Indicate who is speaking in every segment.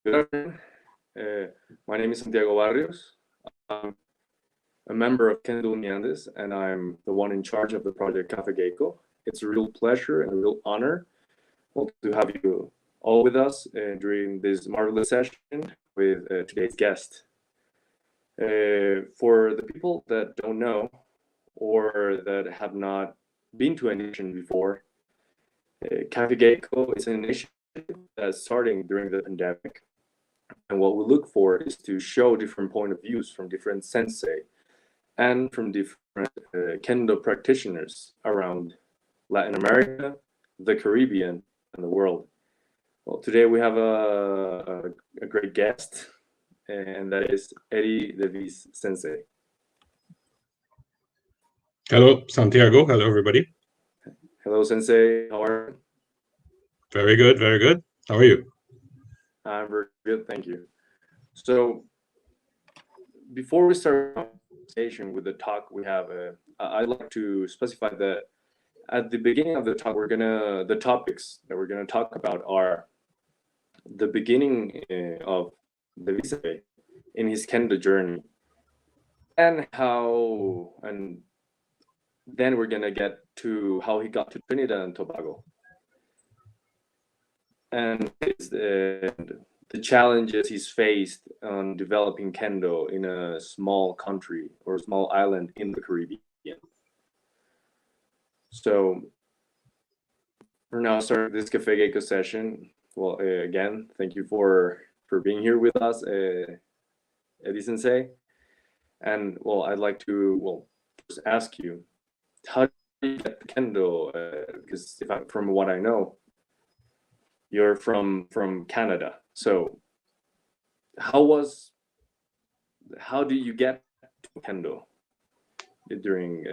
Speaker 1: Good afternoon. My name is Santiago Barrios. I'm a member of Kendo Population, and I'm the one in charge of the project Café Geiko. It's a real pleasure and a real honor to have you all with us during this marvelous session with today's guest. For the people that don't know or that have not been to an initiation before, Café Geiko is an initiative that's starting during the pandemic. And what we look for is to show different point of views from different sensei and from different Kendo practitioners around Latin America, the Caribbean, and the world. Well, today we have a great guest, and that is Eddy Devisse Sensei.
Speaker 2: Hello, Santiago. Hello, everybody.
Speaker 1: Hello, Sensei. How are you?
Speaker 2: Very good, very good. How are you?
Speaker 1: I'm very good, thank you. So, before we start the conversation with the talk we have, I'd like to specify that at the beginning of the talk, the topics that we're gonna talk about are the beginning of Devisse in his Kendo journey, and then we're gonna get to how he got to Trinidad and Tobago, and the challenges he's faced on developing Kendo in a small country or small island in the Caribbean. So we're now starting this Café Geiko session. Well, again, thank you for being here with us, Eddy Sensei. And well, I'd like to just ask you, how did you get the Kendo? Because from what I know, you're from Canada. So how do you get to Kendo during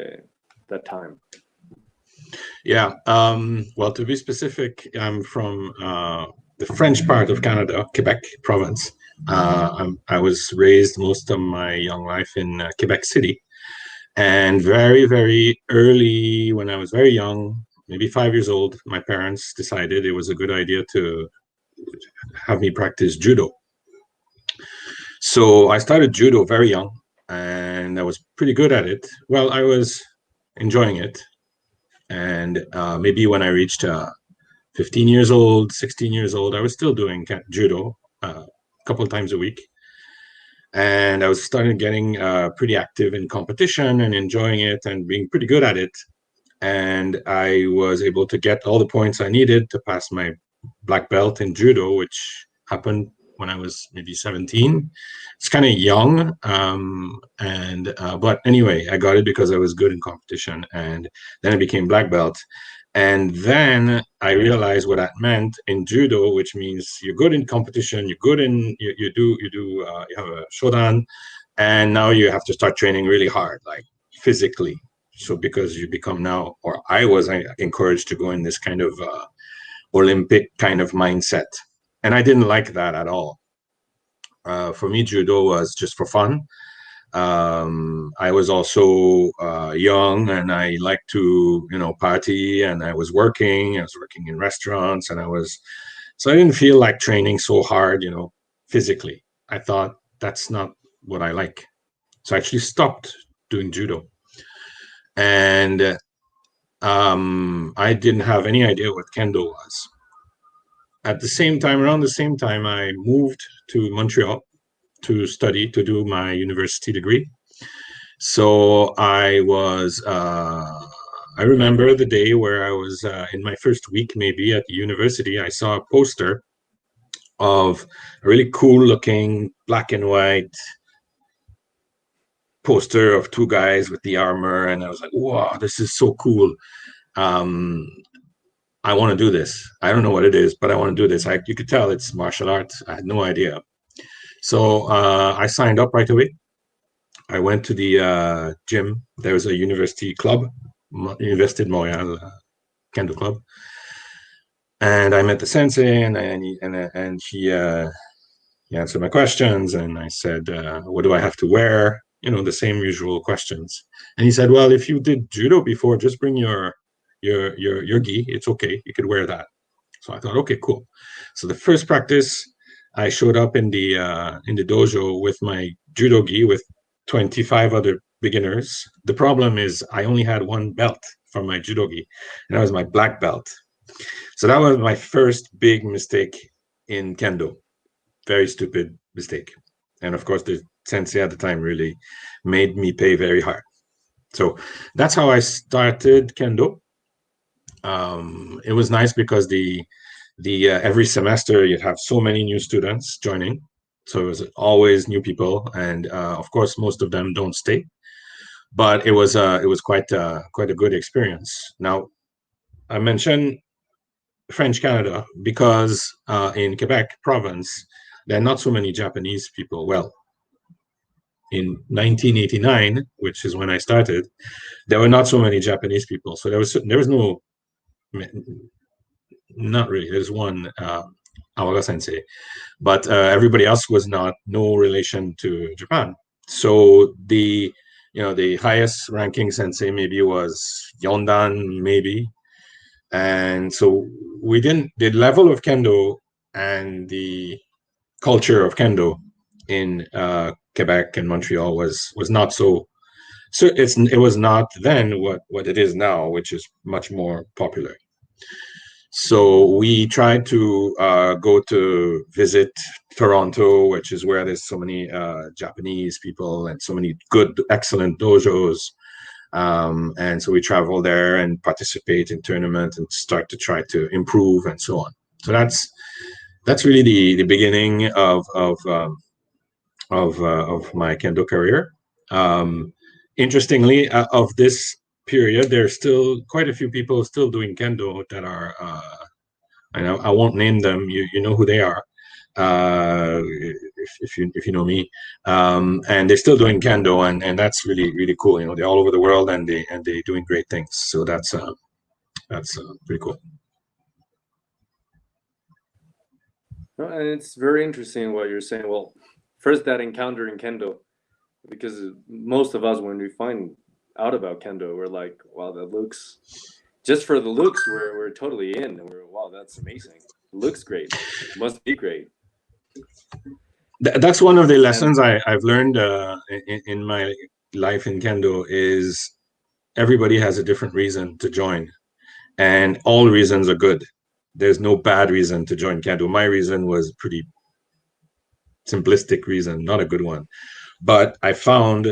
Speaker 1: that time?
Speaker 2: Yeah, well, to be specific, I'm from the French part of Canada, Quebec province. I was raised most of my young life in Quebec City. And very, very early, when I was very young, maybe 5 years old, my parents decided it was a good idea to have me practice judo. So I started judo very young, and I was pretty good at it. Well, I was enjoying it. And maybe when I reached 15 years old, 16 years old, I was still doing judo a couple of times a week. And I was starting getting pretty active in competition and enjoying it and being pretty good at it. And I was able to get all the points I needed to pass my black belt in judo, which happened when I was maybe 17. It's kind of young, but anyway, I got it because I was good in competition, and then I became black belt. And then I realized what that meant in judo, which means you're good in competition, you're good in you have a shodan, and now you have to start training really hard, like physically. So because you become now, or I was encouraged to go in this kind of Olympic kind of mindset. And I didn't like that at all. For me, judo was just for fun. I was also young, and I liked to, party, and I was working in restaurants, and so I didn't feel like training so hard, physically. I thought that's not what I like. So I actually stopped doing judo. And I didn't have any idea what Kendo was. Around the same time, I moved to Montreal to study, to do my university degree. So I remember the day where I was in my first week, maybe at the university, I saw a poster of a really cool looking black and white poster of two guys with the armor, and I was like, wow, this is so cool. I want to do this. I don't know what it is, but I want to do this. You could tell it's martial arts. I had no idea. So I signed up right away. I went to the gym. There was a university club, Université de Montréal Kendo Club. And I met the sensei, and he answered my questions. And I said, what do I have to wear? The same usual questions. And he said, well, if you did judo before, just bring your gi. It's okay. You could wear that. So I thought, okay, cool. So the first practice, I showed up in the dojo with my judo gi with 25 other beginners. The problem is I only had one belt from my judo gi, and that was my black belt. So that was my first big mistake in kendo. Very stupid mistake. And of course, the sensei at the time really made me pay very hard. So that's how I started kendo. It was nice because the every semester you'd have so many new students joining, so it was always new people, and of course most of them don't stay, but it was quite a good experience. Now, I mentioned French Canada because in Quebec province there are not so many Japanese people. Well, in 1989, which is when I started, there were not so many Japanese people, so there was no, not really. There's one, Awaga Sensei, but everybody else was no relation to Japan. So the highest ranking sensei maybe was Yondan, maybe. And so the level of kendo and the culture of kendo in Quebec and Montreal was not so it was not then what it is now, which is much more popular. So we tried to go to visit Toronto, which is where there's so many Japanese people and so many good, excellent dojos. And so we travel there and participate in tournaments and start to try to improve and so on. So that's really the beginning of my kendo career. Interestingly, of this period, there's still quite a few people still doing kendo that are, and I won't name them. You know who they are, if you know me, and they're still doing kendo, and that's really cool. You know, they're all over the world, and they're doing great things. So that's pretty cool.
Speaker 1: No, and it's very interesting what you're saying. Well, first that encounter in kendo, because most of us, when we find out about kendo, we're like, wow, that looks, just for the looks, we're totally in, and we're, wow, that's amazing. It looks great. It must be great.
Speaker 2: That's one of the lessons I've learned in my life in kendo is everybody has a different reason to join, and all reasons are good. There's no bad reason to join kendo. My reason was pretty simplistic reason, not a good one. But I found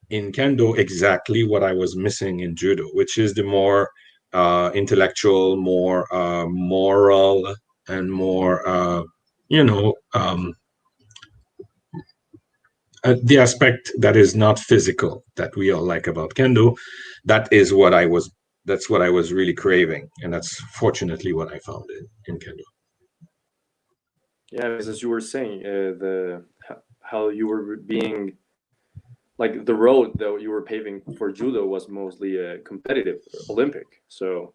Speaker 2: in kendo exactly what I was missing in judo, which is the more intellectual, more moral, and more, the aspect that is not physical that we all like about kendo. That's what I was really craving, and that's fortunately what I found in kendo.
Speaker 1: Yeah, because as you were saying, how you were being, like, the road that you were paving for judo was mostly competitive, Olympic. So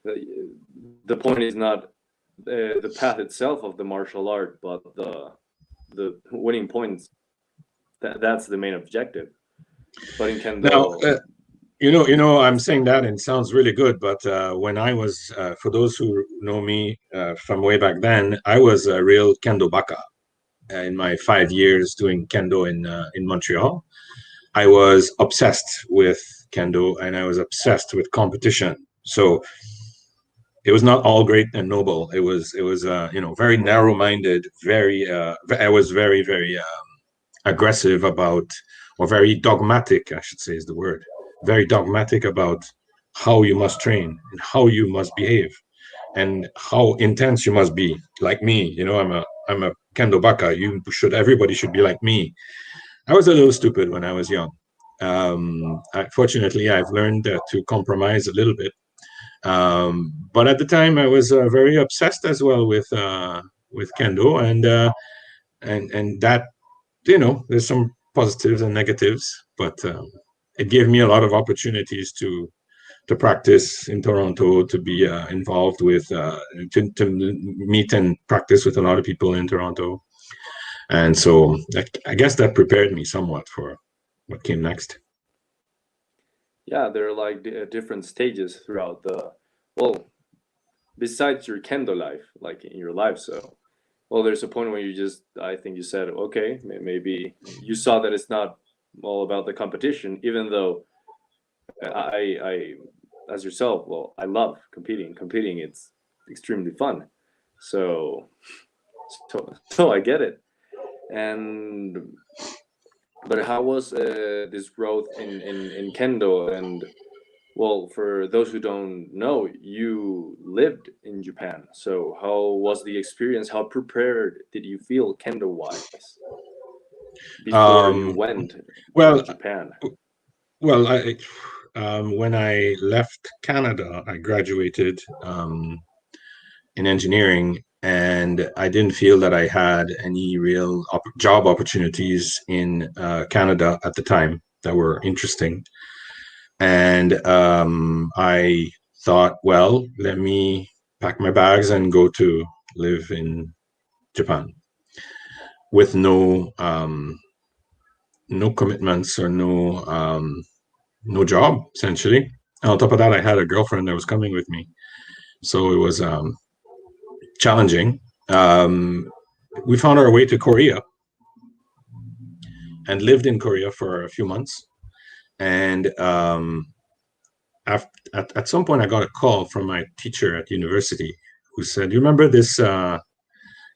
Speaker 1: the point is not the path itself of the martial art, but the winning points. That's the main objective. But in kendo,
Speaker 2: now, I'm saying that and it sounds really good, but when I was, for those who know me from way back then, I was a real kendo baka. In my 5 years doing kendo in Montreal, I was obsessed with kendo and I was obsessed with competition. So it was not all great and noble. It was very narrow-minded. I was very aggressive about, or very dogmatic, I should say is the word. Very dogmatic about how you must train and how you must behave and how intense you must be. Like me, I'm a kendo baka. Everybody should be like me. I was a little stupid when I was young. Fortunately, I've learned to compromise a little bit. But at the time, I was very obsessed as well with kendo, and that, there's some positives and negatives, but it gave me a lot of opportunities to practice in Toronto, to be involved with, to meet and practice with a lot of people in Toronto. And so I guess that prepared me somewhat for what came next.
Speaker 1: Yeah, there are like different stages throughout well, besides your kendo life, like in your life. So well, there's a point where you just, I think you said, okay, maybe you saw that it's not all about the competition, even though I as yourself, well, I love competing. Competing, it's extremely fun. So, so I get it. And but how was this growth in Kendo? And well, for those who don't know, you lived in Japan. So how was the experience? How prepared did you feel Kendo wise before you went
Speaker 2: well,
Speaker 1: to Japan?
Speaker 2: Well, when I left Canada, I graduated in engineering, and I didn't feel that I had any real job opportunities in Canada at the time that were interesting. And I thought, well, let me pack my bags and go to live in Japan with no commitments or no job, essentially. And on top of that, I had a girlfriend that was coming with me, so it was challenging. We found our way to Korea and lived in Korea for a few months. And at some point, I got a call from my teacher at university who said, "You remember this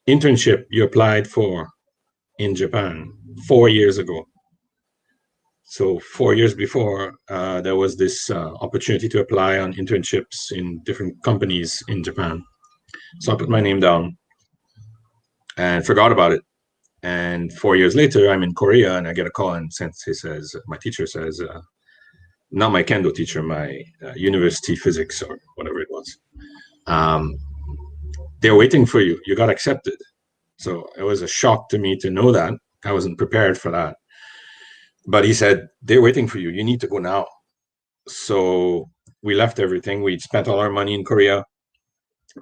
Speaker 2: internship you applied for in Japan 4 years ago?" So 4 years before, there was this opportunity to apply on internships in different companies in Japan. So I put my name down and forgot about it. And 4 years later, I'm in Korea and I get a call, and Sensei says, my teacher says, not my Kendo teacher, my university physics or whatever it was, they're waiting for you. You got accepted. So it was a shock to me to know that. I wasn't prepared for that. But he said, they're waiting for you. You need to go now. So we left everything. We spent all our money in Korea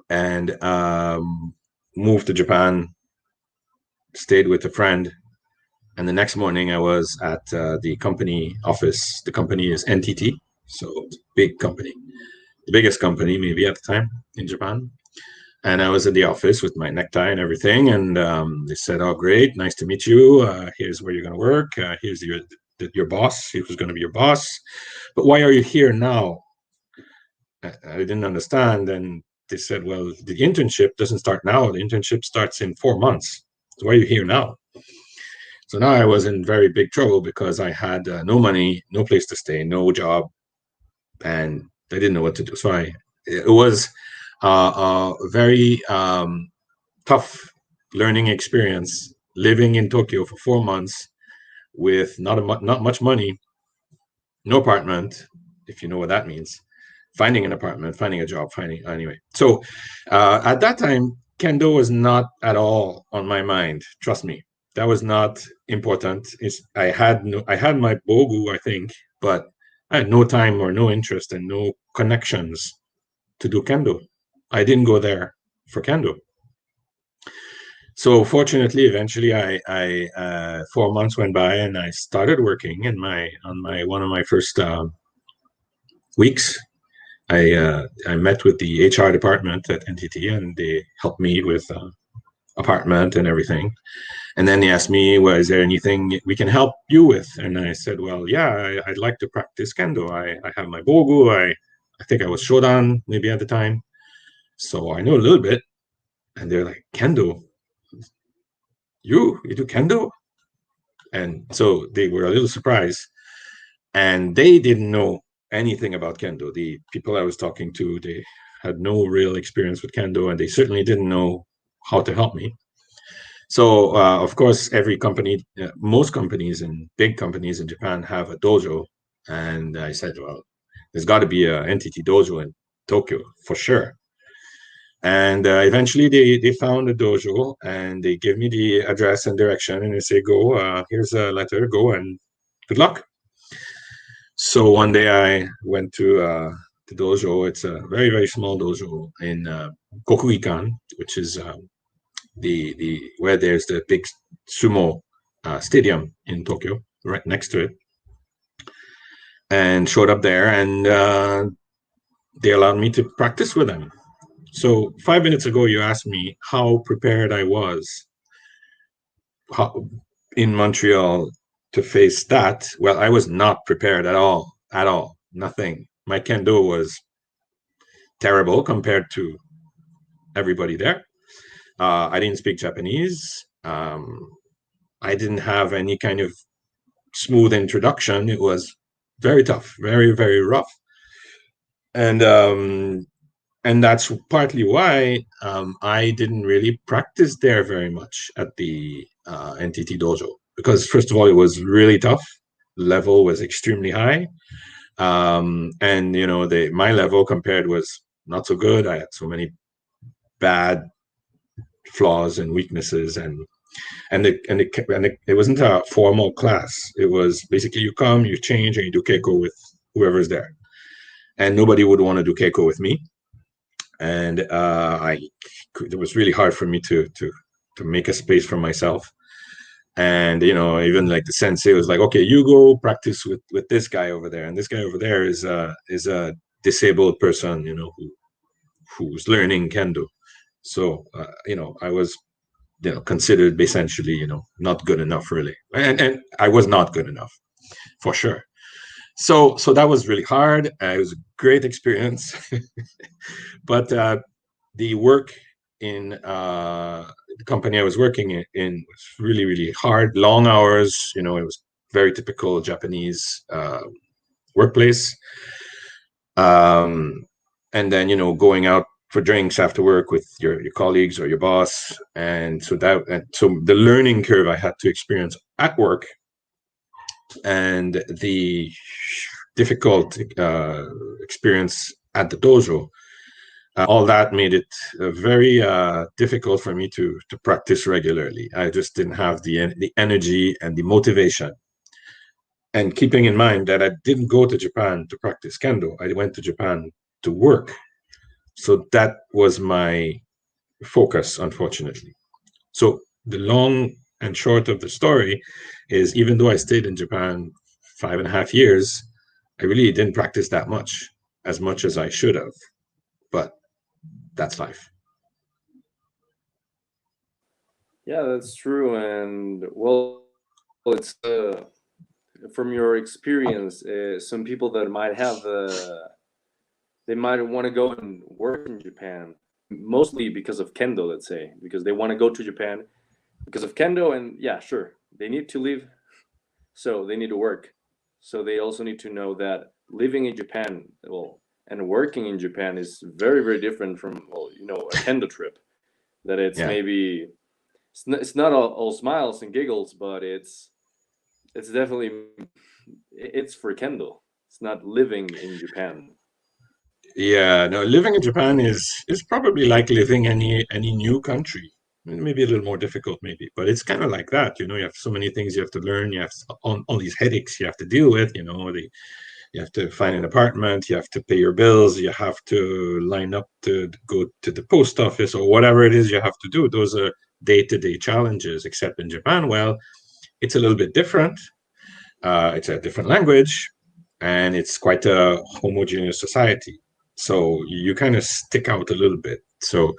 Speaker 2: and moved to Japan, stayed with a friend. And the next morning I was at the company office. The company is NTT, so it's a big company, the biggest company maybe at the time in Japan. And I was at the office with my necktie and everything. And they said, "Oh, great. Nice to meet you. Here's where you're going to work. Here's your boss. He was going to be your boss. But why are you here now?" I didn't understand. And they said, "Well, the internship doesn't start now. The internship starts in 4 months. So why are you here now?" So now I was in very big trouble because I had no money, no place to stay, no job, and I didn't know what to do. So it was a very tough learning experience living in Tokyo for 4 months with not much money, no apartment, if you know what that means, finding an apartment, finding a job, anyway. So at that time, Kendo was not at all on my mind. Trust me, that was not important. I had my bogu, I think, but I had no time or no interest and no connections to do Kendo. I didn't go there for Kendo. So fortunately, eventually, I 4 months went by and I started working on one of my first weeks. I met with the HR department at NTT and they helped me with apartment and everything. And then they asked me, "Well, is there anything we can help you with?" And I said, "Well, yeah, I'd like to practice Kendo. I have my bogu. I think I was Shodan maybe at the time. So I know a little bit." And they're like, "Kendo? You do Kendo?" And so they were a little surprised. And they didn't know anything about Kendo. The people I was talking to, they had no real experience with Kendo, and they certainly didn't know how to help me. So, of course, every company, most companies and big companies in Japan have a dojo. And I said, "Well, there's got to be an NTT dojo in Tokyo for sure." And eventually they found a dojo and they gave me the address and direction and they say, "Go, here's a letter, go and good luck." So one day I went to the dojo. It's a very, very small dojo in Kokugikan, which is the where there's the big sumo stadium in Tokyo, right next to it. And showed up there and they allowed me to practice with them. So 5 minutes ago, you asked me how prepared I was in Montreal to face that. Well, I was not prepared at all, nothing. My Kendo was terrible compared to everybody there. I didn't speak Japanese. I didn't have any kind of smooth introduction. It was very tough, very, very rough. And that's partly why I didn't really practice there very much at the NTT dojo, because first of all, it was really tough. The level was extremely high, and my level compared was not so good. I had so many bad flaws and weaknesses, and it wasn't a formal class. It was basically you come, you change, and you do Keiko with whoever's there, and nobody would want to do Keiko with me. And it was really hard for me to make a space for myself. And even like the sensei was like, okay, you go practice with this guy over there, and this guy over there is a disabled person, who's learning kendo. So I was considered essentially not good enough, really, and I was not good enough for sure. So that was really hard. It was a great experience. But the work in the company I was working in was really, really hard, long hours. It was very typical Japanese workplace. And then, going out for drinks after work with your colleagues or your boss. And so the learning curve I had to experience at work, and the difficult experience at the dojo, all that made it very difficult for me to practice regularly. I just didn't have the energy and the motivation. And keeping in mind that I didn't go to Japan to practice kendo, I went to Japan to work. So that was my focus, unfortunately. So the long and short of the story is, even though I stayed in Japan 5.5 years, I really didn't practice that much as I should have. But that's life.
Speaker 1: Yeah, that's true. And well, it's from your experience, some people that might have they might want to go and work in Japan, mostly because of kendo, let's say, because they want to go to Japan because of kendo, and yeah, sure, they need to live, so they need to work. So they also need to know that living in Japan, well, and working in Japan is very, very different from, well, a kendo trip. That it's maybe it's not all smiles and giggles, but it's definitely it's for kendo. It's not living in Japan.
Speaker 2: Yeah, no, living in Japan is probably like living any new country. Maybe a little more difficult, maybe, but it's kind of like that. You have so many things you have to learn. You have all these headaches you have to deal with. You have to find an apartment. You have to pay your bills. You have to line up to go to the post office or whatever it is you have to do. Those are day-to-day challenges. Except in Japan, well, it's a little bit different. It's a different language, and it's quite a homogeneous society. So you kind of stick out a little bit. So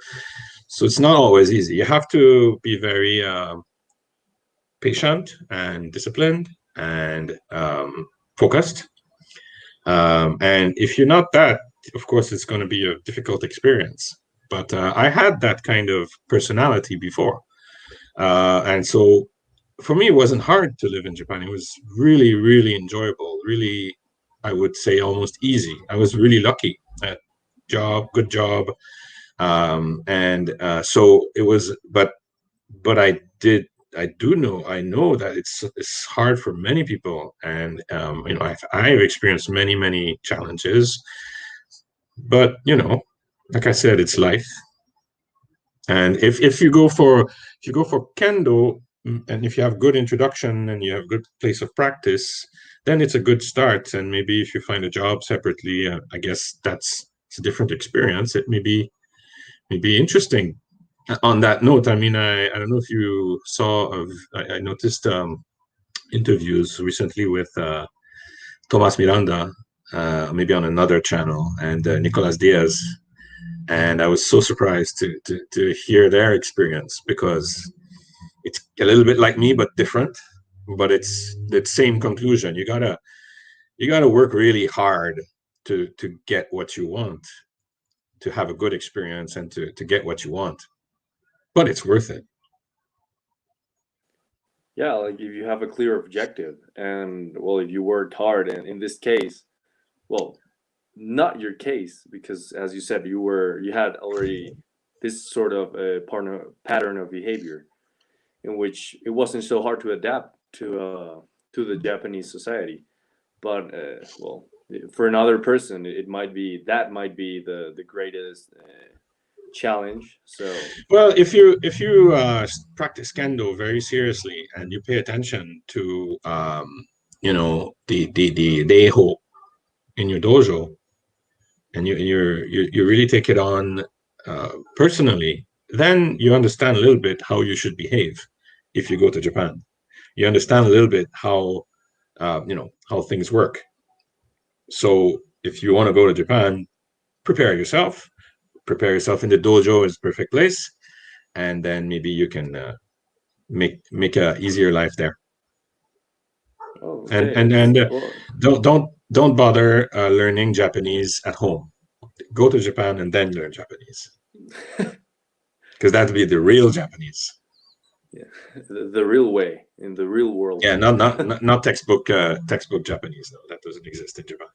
Speaker 2: it's not always easy. You have to be very patient and disciplined and focused. And if you're not that, of course, it's going to be a difficult experience. But I had that kind of personality before. And so for me, it wasn't hard to live in Japan. It was really, really enjoyable, really, I would say almost easy. I was really lucky at good job. And so it was, but I know that it's hard for many people. And, I've experienced many, many challenges, but, like I said, it's life. And if you go for kendo, and if you have good introduction and you have good place of practice, then it's a good start. And maybe if you find a job separately, I guess it's a different experience. It may be interesting. On that note, I mean, I don't know if you saw, I noticed interviews recently with Thomas Miranda, maybe on another channel, and Nicolas Diaz. And I was so surprised to hear their experience, because it's a little bit like me, but different. But it's the same conclusion. You gotta work really hard to get what you want, to have a good experience, and to get what you want. But it's worth it.
Speaker 1: Yeah, like if you have a clear objective, and well, if you worked hard, and in this case, well, not your case, because as you said, you had already this sort of a pattern of behavior in which it wasn't so hard to adapt to the Japanese society. But well, for another person, it might be that might be the greatest challenge. So
Speaker 2: Well, if you practice kendo very seriously, and you pay attention to the deiho in your dojo, and you really take it on personally, then you understand a little bit how you should behave if you go to Japan. You understand a little bit how things work. So if you want to go to Japan, prepare yourself. Prepare yourself in the dojo is the perfect place, and then maybe you can make a easier life there.
Speaker 1: oh,
Speaker 2: And
Speaker 1: okay,
Speaker 2: and
Speaker 1: it's
Speaker 2: and
Speaker 1: well,
Speaker 2: don't bother learning Japanese at home. Go to Japan and then learn Japanese, because that'd be the real Japanese.
Speaker 1: yeah, the real way in the real world.
Speaker 2: Yeah, not textbook Japanese. No, that doesn't exist in Japan.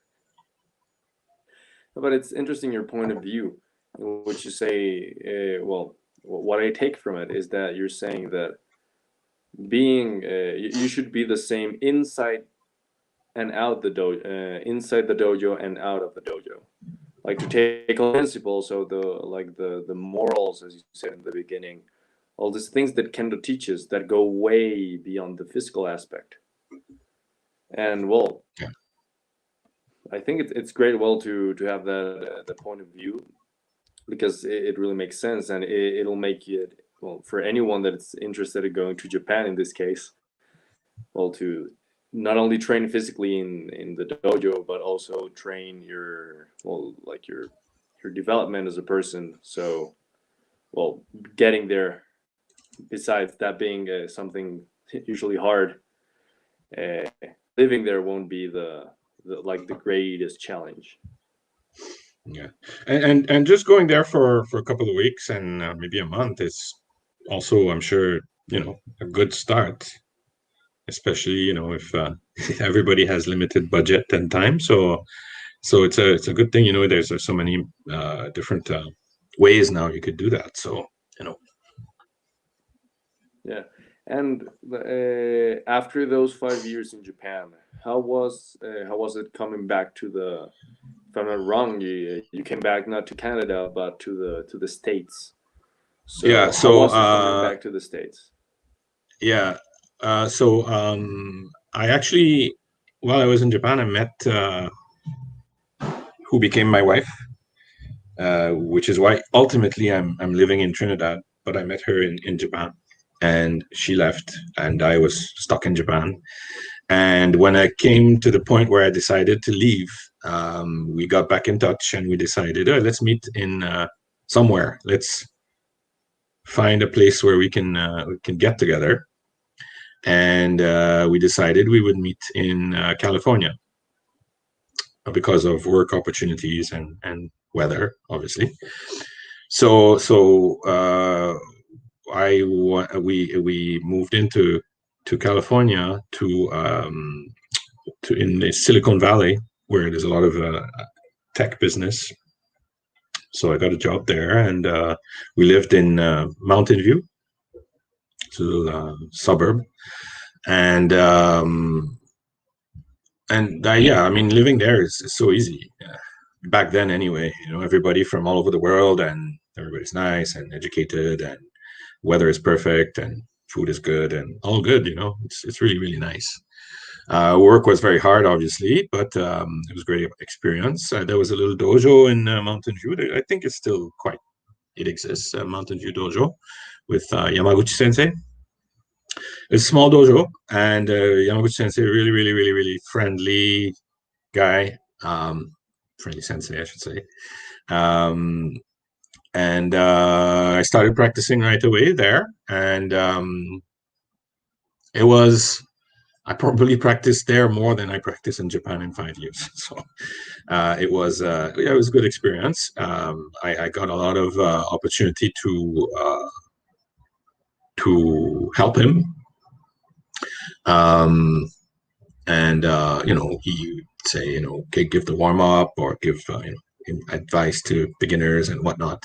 Speaker 1: But it's interesting your point of view, in which you say, well, what I take from it is that you're saying that being you should be the same inside and out the dojo, inside the dojo and out of the dojo. Like to take on principles, so the morals, as you said in the beginning, all these things that Kendo teaches that go way beyond the physical aspect. And well,
Speaker 2: Yeah.
Speaker 1: I think it's great, well, to have the point of view, because it really makes sense, and it'll make it, well, for anyone that's interested in going to Japan in this case, well, to not only train physically in the dojo, but also train your, well, like your development as a person. So, well, getting there, besides that being something usually hard, uh, living there won't be the greatest challenge.
Speaker 2: Yeah, and just going there for a couple of weeks and maybe a month is also, I'm sure, a good start, especially if everybody has limited budget and time. So it's a good thing. There's so many different ways now you could do that. So
Speaker 1: Yeah. And after those 5 years in Japan, how was it coming back to the? If I'm not wrong, you came back not to Canada but to the States.
Speaker 2: yeah.
Speaker 1: So how
Speaker 2: So
Speaker 1: was it coming back to the States?
Speaker 2: yeah. So I actually, while I was in Japan, I met who became my wife, which is why ultimately I'm living in Trinidad. But I met her in Japan, and she left, and I was stuck in Japan. And when I came to the point where I decided to leave, we got back in touch, and we decided, oh, let's meet in somewhere. Let's find a place where we can get together. And we decided we would meet in California, because of work opportunities and weather, obviously. So we moved into California to in the Silicon Valley, where there's a lot of tech business. So I got a job there, and we lived in Mountain View, it's a little suburb, and yeah, I mean, living there is so easy. Back then, anyway, everybody from all over the world, and everybody's nice and educated, and weather is perfect, and food is good, and all good. It's really, really nice. Work was very hard, obviously, but it was a great experience. There was a little dojo in Mountain View. I think it exists, Mountain View Dojo, with Yamaguchi Sensei. It's a small dojo, and Yamaguchi Sensei, really, really, really, really friendly guy. Friendly Sensei, I should say. And I started practicing right away there, and I probably practiced there more than I practiced in Japan in 5 years. So it was a good experience. I got a lot of opportunity to help him, and he would say, okay, give the warm up or give advice to beginners and whatnot.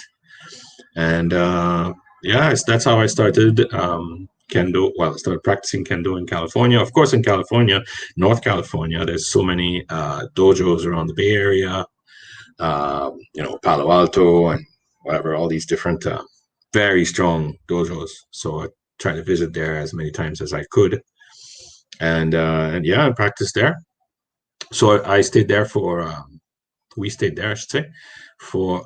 Speaker 2: And that's how I started Kendo. Well, I started practicing Kendo in California. Of course, in California, North California, there's so many dojos around the Bay Area, Palo Alto and whatever, all these different very strong dojos. So I tried to visit there as many times as I could. And I practiced there. So I stayed there we stayed there, I should say, for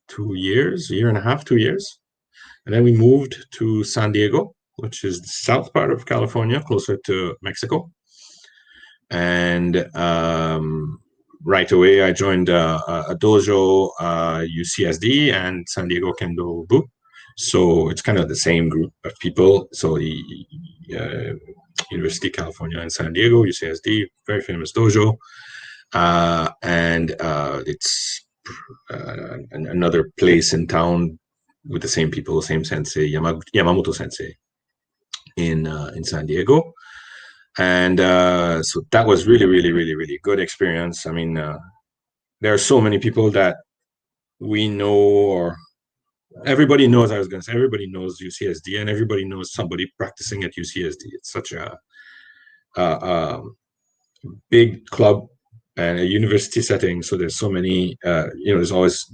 Speaker 2: 2 years, a year and a half, 2 years. And then we moved to San Diego, which is the south part of California, closer to Mexico. And right away, I joined a dojo, UCSD and San Diego Kendo Bu. So it's kind of the same group of people. So the University of California in San Diego, UCSD, very famous dojo. And it's another place in town with the same people, same sensei, Yamamoto Sensei in San Diego. And so that was really, really, really, really good experience. I mean, there are so many people that we know, or everybody knows, everybody knows UCSD, and everybody knows somebody practicing at UCSD. It's such a big club and a university setting. So there's so many, there's always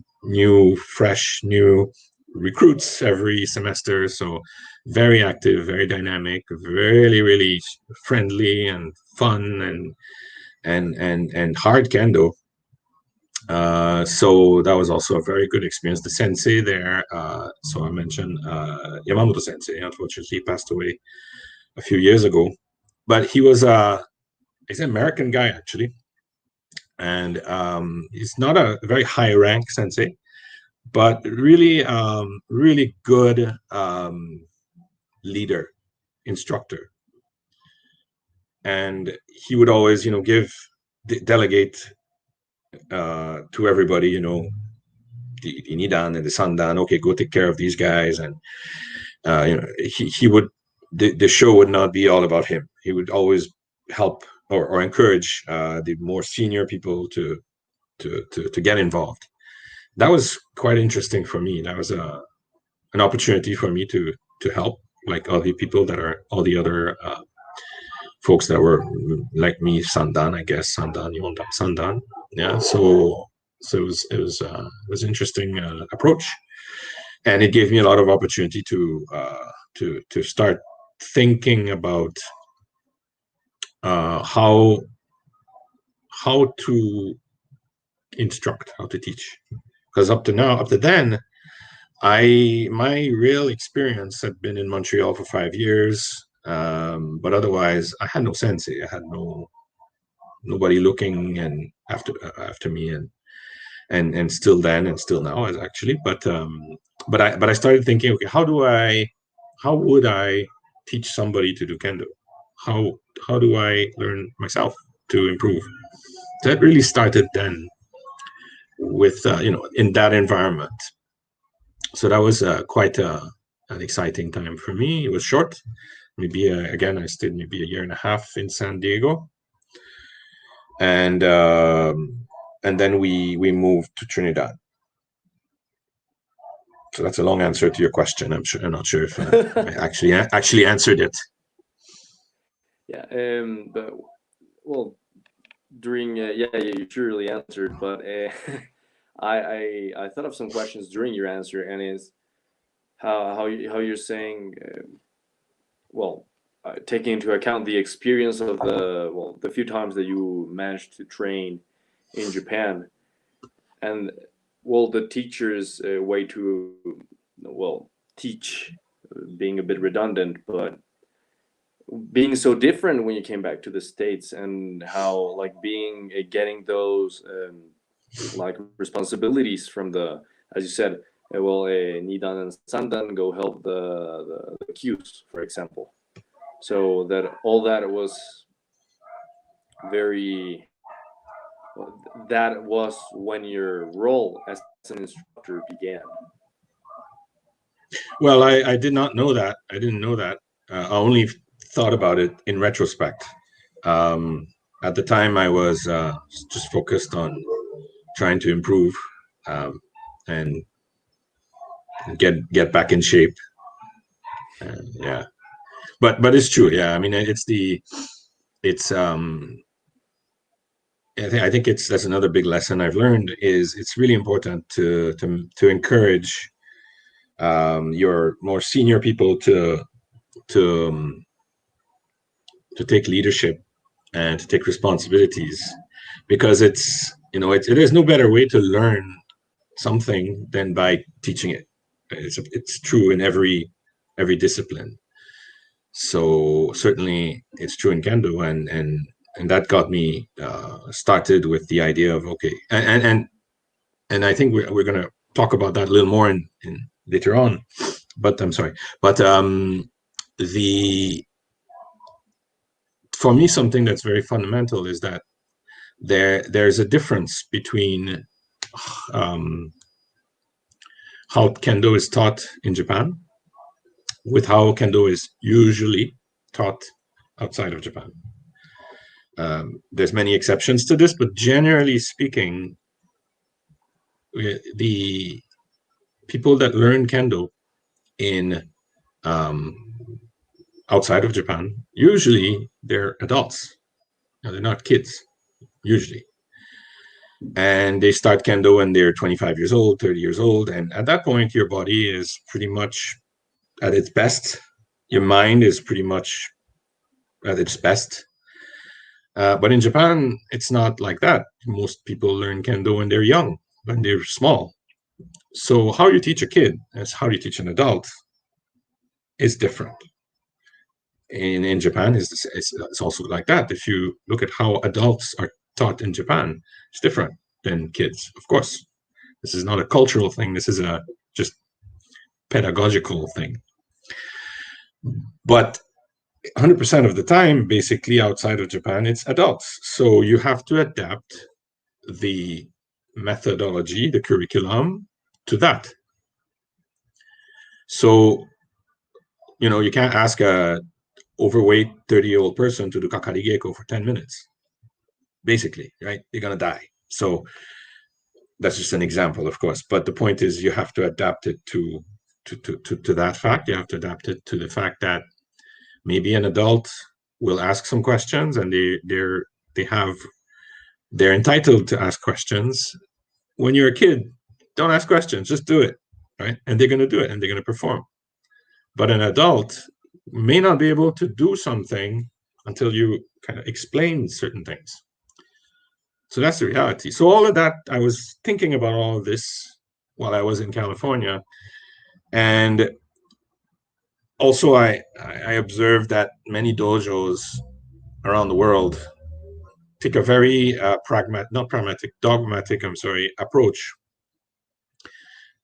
Speaker 2: fresh new recruits every semester. So very active, very dynamic, really, really friendly and fun and hard kendo. So that was also a very good experience. The sensei there, so I mentioned Yamamoto Sensei, unfortunately passed away a few years ago, but he's an American guy actually, and he's not a very high rank sensei, but really, really good leader, instructor. And he would always, delegate to everybody, the Nidan and the Sandan, okay, go take care of these guys. And, he would, the show would not be all about him. He would always help or encourage the more senior people to get involved. That was quite interesting for me. That was an opportunity for me to help, like all the people all the other folks that were like me, Sandan, I guess, Sandan. Yeah, so it was interesting approach, and it gave me a lot of opportunity to start thinking about how to instruct, how to teach, because up to then, my real experience had been in Montreal for 5 years, but otherwise I had no sensei. I had nobody looking and after me, and still then and still now actually. But I started thinking, okay, how would I teach somebody to do kendo? How do I learn myself to improve? That really started then with in that environment. So that was quite an exciting time for me. It was short. Maybe again, I stayed maybe a year and a half in San Diego, and then we moved to Trinidad. So that's a long answer to your question. I'm not sure if I actually answered it.
Speaker 1: Yeah. But well, during you surely answered, but I thought of some questions during your answer, and is how you're saying, taking into account the experience of the few times that you managed to train in Japan, and the teacher's way to teach, being a bit redundant, but being so different when you came back to the States, and how getting those responsibilities from the as you said, well, Nidan and Sandan go help the cues, for example. So that all that was very. That was when your role as an instructor began.
Speaker 2: Well, I did not know that. I didn't know that. I only thought about it in retrospect. At the time, I was just focused on trying to improve and get back in shape. Yeah, but it's true. Yeah, I mean, it's I think that's another big lesson I've learned is it's really important to encourage your more senior people to take leadership and to take responsibilities, because it's there's no better way to learn something than by teaching it. It's true in every discipline. So certainly it's true in Kendo, and that got me started with the idea of okay, and I think we're going to talk about that a little more in later on. But I'm sorry, but for me, something that's very fundamental is that there's a difference between how Kendo is taught in Japan with how Kendo is usually taught outside of Japan. There's many exceptions to this, but generally speaking, the people that learn Kendo in outside of Japan, usually they're adults. Now, they're not kids, usually. And they start Kendo when they're 25 years old, 30 years old. And at that point, your body is pretty much at its best. Your mind is pretty much at its best. But in Japan, it's not like that. Most people learn Kendo when they're young, when they're small. So how you teach a kid as how you teach an adult is different. In Japan, it's also like that. If you look at how adults are taught in Japan, it's different than kids, of course. This is not a cultural thing. This is a just pedagogical thing. But 100% of the time, basically outside of Japan, it's adults. So you have to adapt the methodology, the curriculum, to that. So, you can't ask a overweight 30-year-old person to do kakari geiko for 10 minutes. Basically, right? You're going to die. So that's just an example, of course. But the point is you have to adapt it to that fact. You have to adapt it to the fact that maybe an adult will ask some questions and they're entitled to ask questions. When you're a kid, don't ask questions, just do it, right? And they're going to do it and they're going to perform. But an adult may not be able to do something until you kind of explain certain things. So that's the reality. So all of that, I was thinking about all of this while I was in California. And also I observed that many dojos around the world take a very dogmatic approach,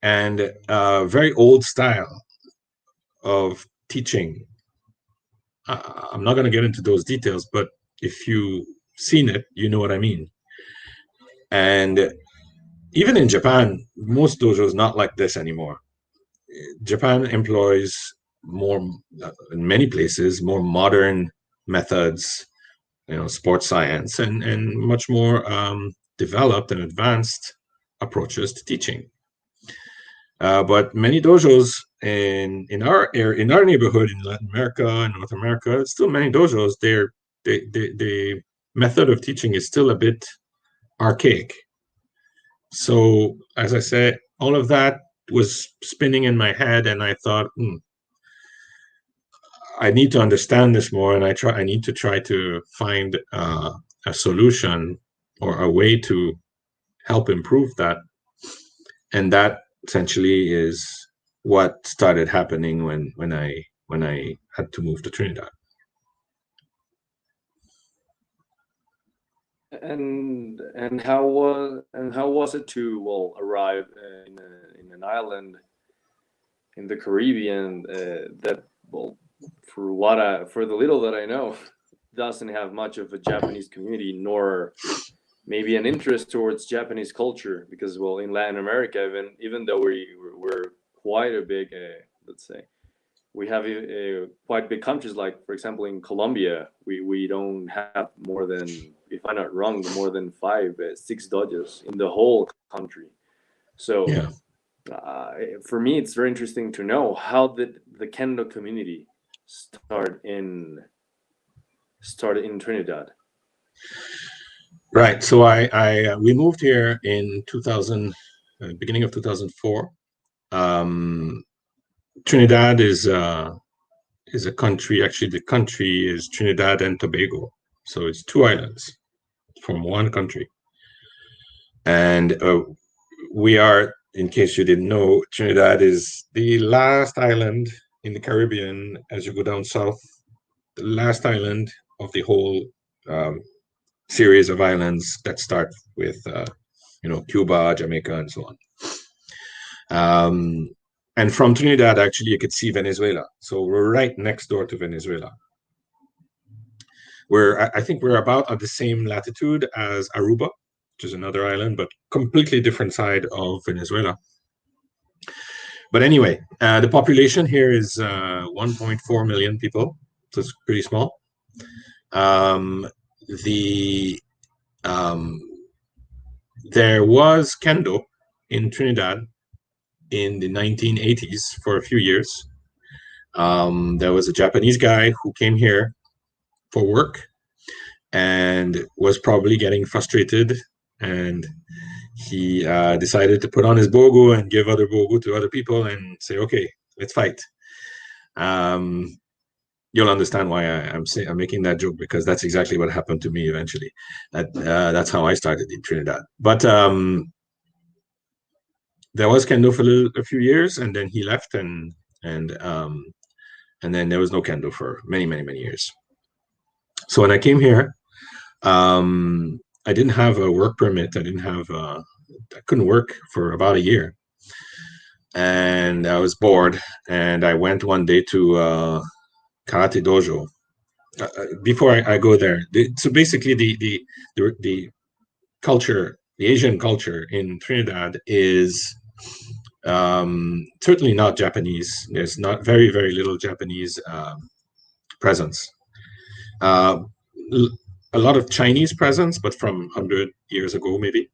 Speaker 2: and very old style of teaching. I'm not going to get into those details, but if you've seen it, you know what I mean. And even in Japan, most dojos not like this anymore. Japan employs more, in many places, more modern methods, sports science, and much more developed and advanced approaches to teaching. But many dojos in our neighborhood in Latin America and North America, still many dojos, the method of teaching is still a bit archaic. So, as I said, all of that was spinning in my head, and I thought, I need to understand this more, and I need to try to find a solution or a way to help improve that. And that essentially is what started happening when I had to move to Trinidad.
Speaker 1: And how was it to arrive an island in the Caribbean that, well, for the little that I know, doesn't have much of a Japanese community, nor maybe an interest towards Japanese culture. Because, well, in Latin America, even though we're quite a big, let's say, we have quite big countries, like, for example, in Colombia, we don't have more than, if I'm not wrong, more than 6 dojos in the whole country. So
Speaker 2: Yeah.
Speaker 1: for me, it's very interesting to know, how did the Kendo community start in Trinidad?
Speaker 2: Right. So we moved here in 2000, beginning of 2004. Trinidad is a country. Actually, the country is Trinidad and Tobago. So it's two islands from one country. And we are, in case you didn't know, Trinidad is the last island in the Caribbean as you go down south, the last island of the whole series of islands that start with, Cuba, Jamaica, and so on. And from Trinidad, actually, you could see Venezuela. So we're right next door to Venezuela. I think we're about at the same latitude as Aruba, which is another island, but completely different side of Venezuela. But anyway, the population here is 1.4 million people, so it's pretty small. There was Kendo in Trinidad in the 1980s for a few years. There was a Japanese guy who came here for work and was probably getting frustrated, and he decided to put on his bogo and give other bogo to other people and say, okay, let's fight. You'll understand why I'm making that joke, because that's exactly what happened to me eventually. That's how I started in Trinidad. But there was Kendo for a few years, and then he left, and then there was no Kendo for many, many, many years. So when I came here, I didn't have a work permit. I couldn't work for about a year, and I was bored. And I went one day to karate dojo. Before I go there, so basically the culture, the Asian culture in Trinidad is certainly not Japanese. There's not very, very little Japanese presence. A lot of Chinese presence, but from 100 years ago, maybe.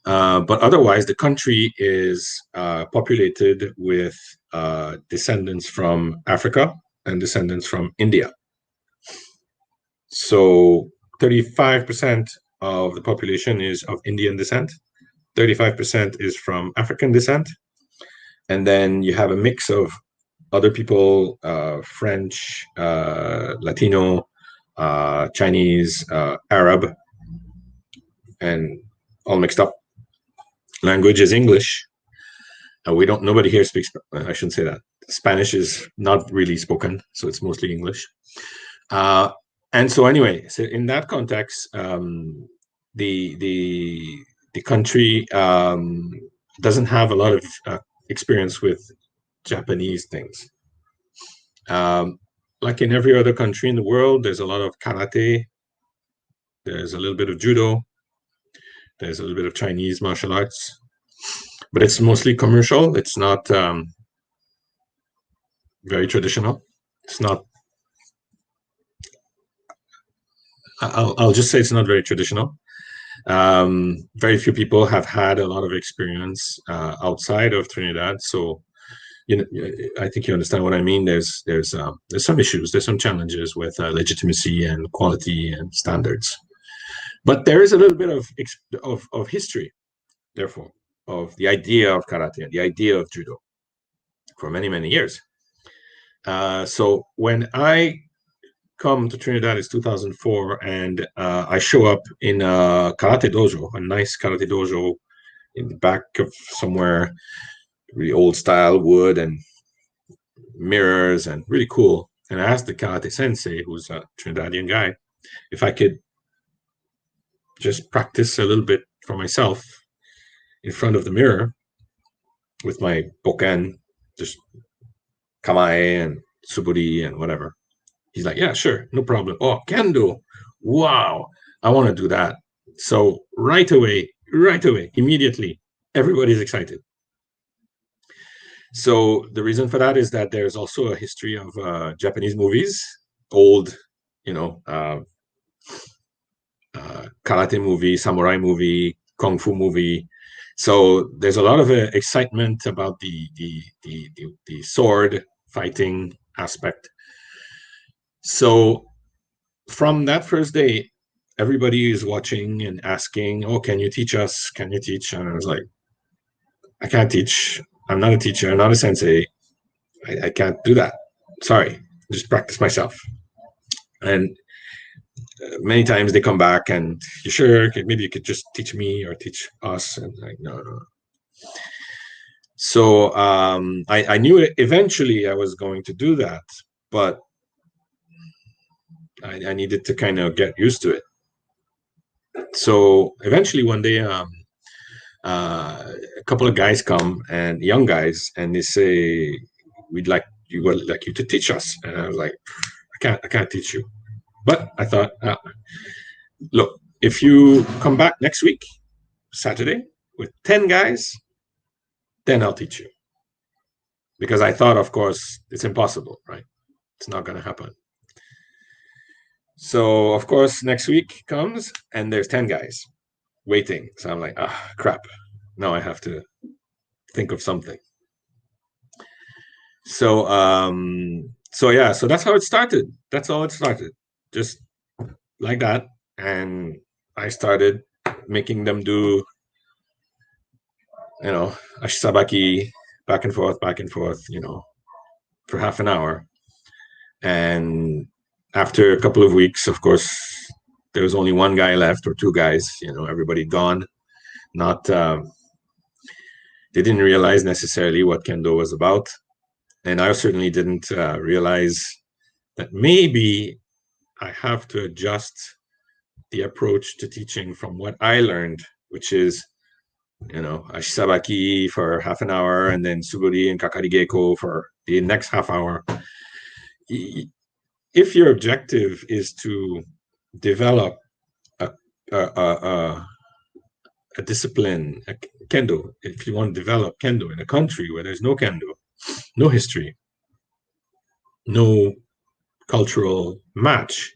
Speaker 2: But otherwise, the country is populated with descendants from Africa and descendants from India. So 35% of the population is of Indian descent, 35% is from African descent, and then you have a mix of other people, French, Latino, Chinese, Arab, and all mixed up. Language is English. Nobody here speaks, I shouldn't say that. Spanish is not really spoken, so it's mostly English. And so anyway, so in that context, the country doesn't have a lot of experience with Japanese things. Like in every other country in the world, there's a lot of karate, there's a little bit of judo, there's a little bit of Chinese martial arts, but it's mostly commercial. It's not very traditional. It's not, I'll just say it's not very traditional. Very few people have had a lot of experience outside of Trinidad. So, I think you understand what I mean. There's some issues, there's some challenges with legitimacy and quality and standards. But there is a little bit of history, therefore, of the idea of karate and the idea of judo for many, many years. So when I come to Trinidad, it's 2004, and I show up in a karate dojo, a nice karate dojo in the back of somewhere, really old style wood and mirrors and really cool. And I asked the karate sensei, who's a Trinidadian guy, if I could just practice a little bit for myself in front of the mirror. with my bokken, just kamae and suburi and whatever. He's like, yeah, sure, no problem. Oh, kendo, wow, I want to do that. So right away, immediately, everybody's excited. So the reason for that is that there's also a history of Japanese movies, old, karate movie, samurai movie, kung fu movie. So there's a lot of excitement about the sword fighting aspect. So from that first day, everybody is watching and asking, "Oh, can you teach us? Can you teach?" And I was like, "I can't teach. I'm not a teacher. I'm not a sensei. I can't do that. Sorry, just practice myself." And many times they come back and, "You sure? Maybe you could just teach me or teach us?" And like, no. So I knew eventually I was going to do that, but I needed to kind of get used to it. So eventually one day, a couple of guys come, and young guys, and they say, "We'd like you to teach us." And I was like, I can't teach you. But I thought, look, if you come back next week, Saturday, with 10 guys, then I'll teach you. Because I thought, of course, it's impossible, right? It's not going to happen. So, of course, next week comes, and there's 10 guys waiting. So I'm like, crap. Now I have to think of something. So, so that's how it started. That's all it started. Just like that. And I started making them do, ashisabaki, back and forth, for half an hour. And after a couple of weeks, of course, there was only one guy left, or two guys, everybody gone. They didn't realize necessarily what Kendo was about. And I certainly didn't realize that maybe I have to adjust the approach to teaching from what I learned, which is, ashisabaki for half an hour, and then suburi and kakari geiko for the next half hour. If your objective is to develop a discipline, a kendo, if you want to develop kendo in a country where there's no kendo, no history, no cultural match,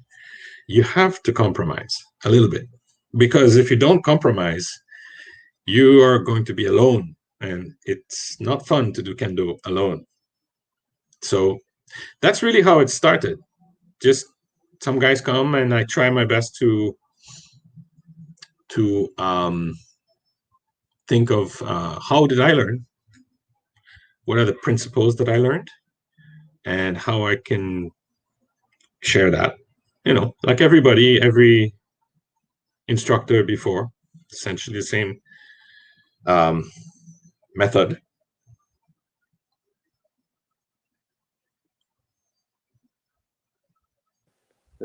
Speaker 2: you have to compromise a little bit. Because if you don't compromise, you are going to be alone, and it's not fun to do kendo alone. So that's really how it started. Just some guys come, and I try my best to think of how did I learn? What are the principles that I learned? And how I can share that. Like every instructor before, essentially the same method.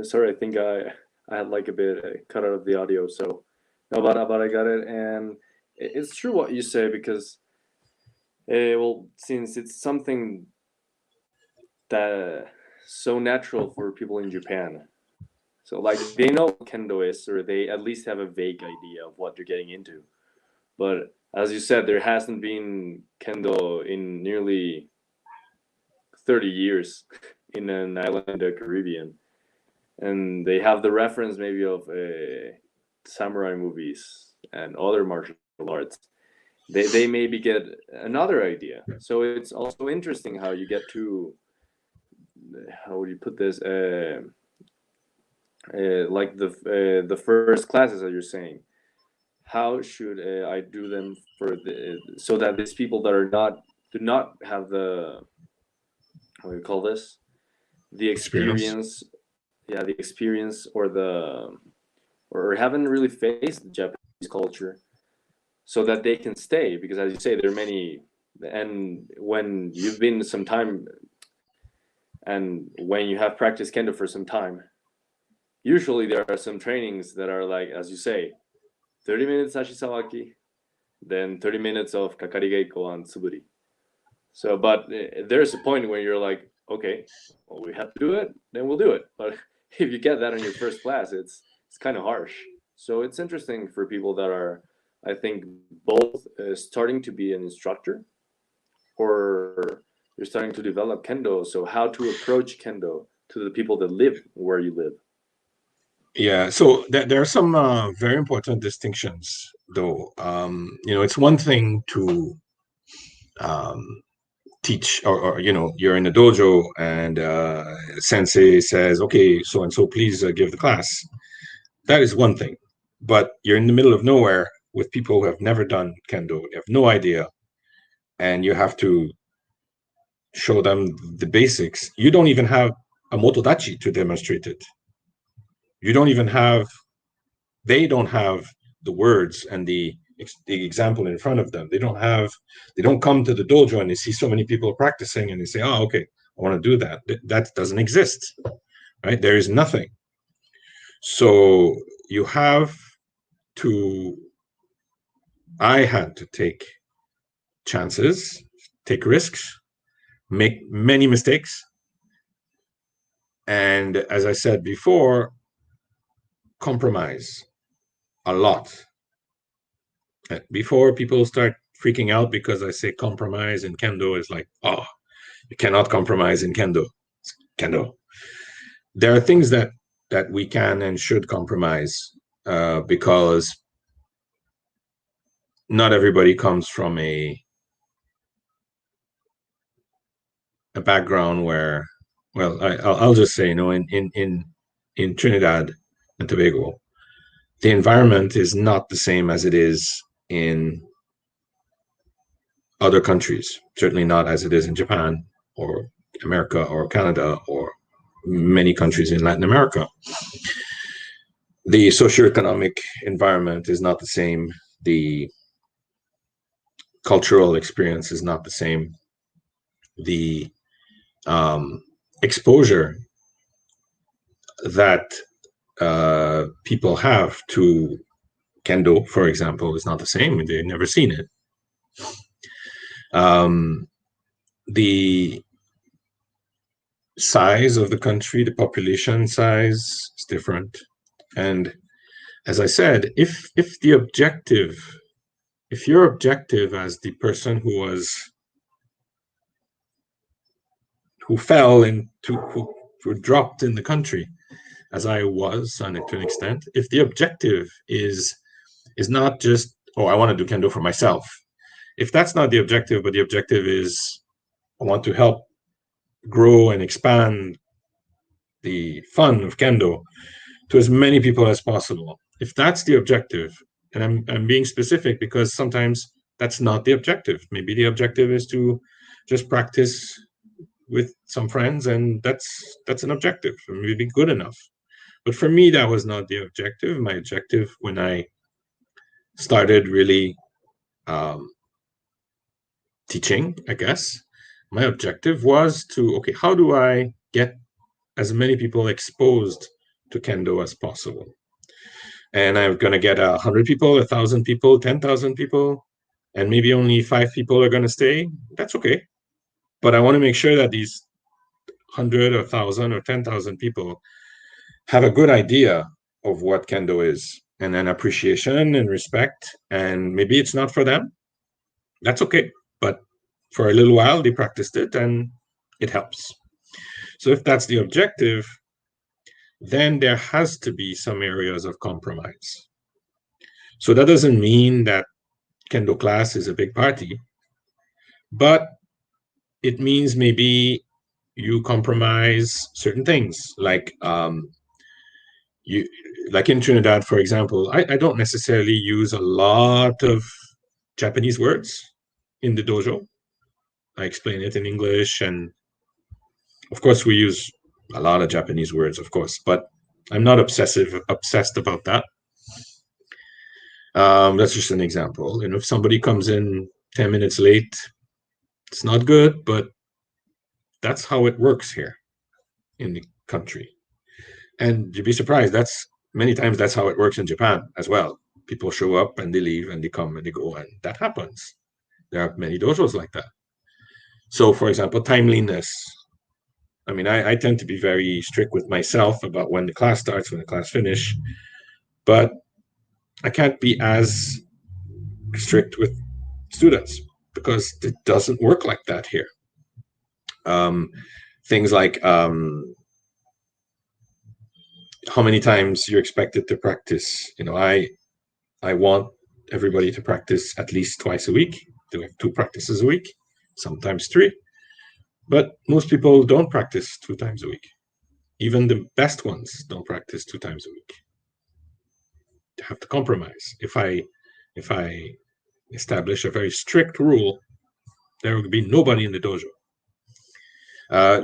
Speaker 1: Sorry, I think I had like a bit cut out of the audio. So no, but I got it, and it's true what you say, because well, since it's something that so natural for people in Japan, so like they know what kendo is, or they at least have a vague idea of what they're getting into. But as you said, there hasn't been kendo in nearly 30 years in an island in the Caribbean, and they have the reference maybe of samurai movies and other martial arts. They maybe get another idea. So it's also interesting how you get to, how would you put this, like the first classes that you're saying. How should I do them for so that these people that do not have the, how do you call this, the experience, yeah, the experience, or haven't really faced the Japanese culture, so that they can stay, because as you say, there are many, and when you've been some time, and when you have practiced kendo for some time, usually there are some trainings that are like, as you say, 30 minutes ashisawaki, then 30 minutes of kakari geiko and suburi. So, but there's a point where you're like, okay, well, we have to do it, then we'll do it. But if you get that in your first class, it's kind of harsh. So it's interesting for people that are, I think, both starting to be an instructor or you're starting to develop kendo. So how to approach kendo to the people that live where you live.
Speaker 2: Yeah, so there are some very important distinctions, though. It's one thing to teach, or you're in a dojo and Sensei says, okay, so and so, please give the class. That is one thing. But you're in the middle of nowhere with people who have never done kendo, they have no idea, and you have to show them the basics. You don't even have a motodachi to demonstrate it. You don't even have, they don't have the words and the example in front of them. They don't come to the dojo and they see so many people practicing and they say, oh, okay, I want to do that. That doesn't exist, right? There is nothing. So you have to, I had to take chances, take risks, make many mistakes. And as I said before, compromise a lot. Before people start freaking out because I say compromise in kendo, is like, oh, you cannot compromise in kendo. It's kendo. There are things that we can and should compromise because not everybody comes from a background where, well, I'll just say, in Trinidad and Tobago, the environment is not the same as it is in other countries, certainly not as it is in Japan or America or Canada or many countries in Latin America. The socioeconomic environment is not the same. The cultural experience is not the same. The exposure that people have to kendo, for example, is not the same. They've never seen it. The size of the country, the population size is different. And as I said, if your objective as the person who fell into, who dropped in the country, as I was to an extent, if the objective is not just, oh, I want to do kendo for myself, if that's not the objective, but the objective is, I want to help grow and expand the fun of kendo to as many people as possible, if that's the objective, and I'm being specific because sometimes that's not the objective. Maybe the objective is to just practice with some friends, and that's an objective, maybe good enough. But for me, that was not the objective. My objective when I started really teaching, I guess, my objective was to, okay, how do I get as many people exposed to kendo as possible? And I'm going to get 100 people, 1,000 people, 10,000 people, and maybe only 5 people are going to stay. That's okay. But I want to make sure that these 100 or 1,000 or 10,000 people have a good idea of what kendo is, and an appreciation and respect. And maybe it's not for them. That's okay. But for a little while, they practiced it and it helps. So if that's the objective, then there has to be some areas of compromise. So that doesn't mean that kendo class is a big party, but it means maybe you compromise certain things, like like in Trinidad, for example, I don't necessarily use a lot of Japanese words in the dojo. I explain it in English, and of course we use a lot of Japanese words, of course, but I'm not obsessed about that. That's just an example. And if somebody comes in 10 minutes late, it's not good, but that's how it works here in the country. And you'd be surprised, many times that's how it works in Japan as well. People show up and they leave and they come and they go, and that happens. There are many dojos like that. So, for example, timeliness. I mean, I tend to be very strict with myself about when the class starts, when the class finish, but I can't be as strict with students because it doesn't work like that here. Things like how many times you're expected to practice. I want everybody to practice at least twice a week, to have 2 practices a week, sometimes 3. But most people don't practice 2 times a week. Even the best ones don't practice 2 times a week. You have to compromise. If I establish a very strict rule, there will be nobody in the dojo.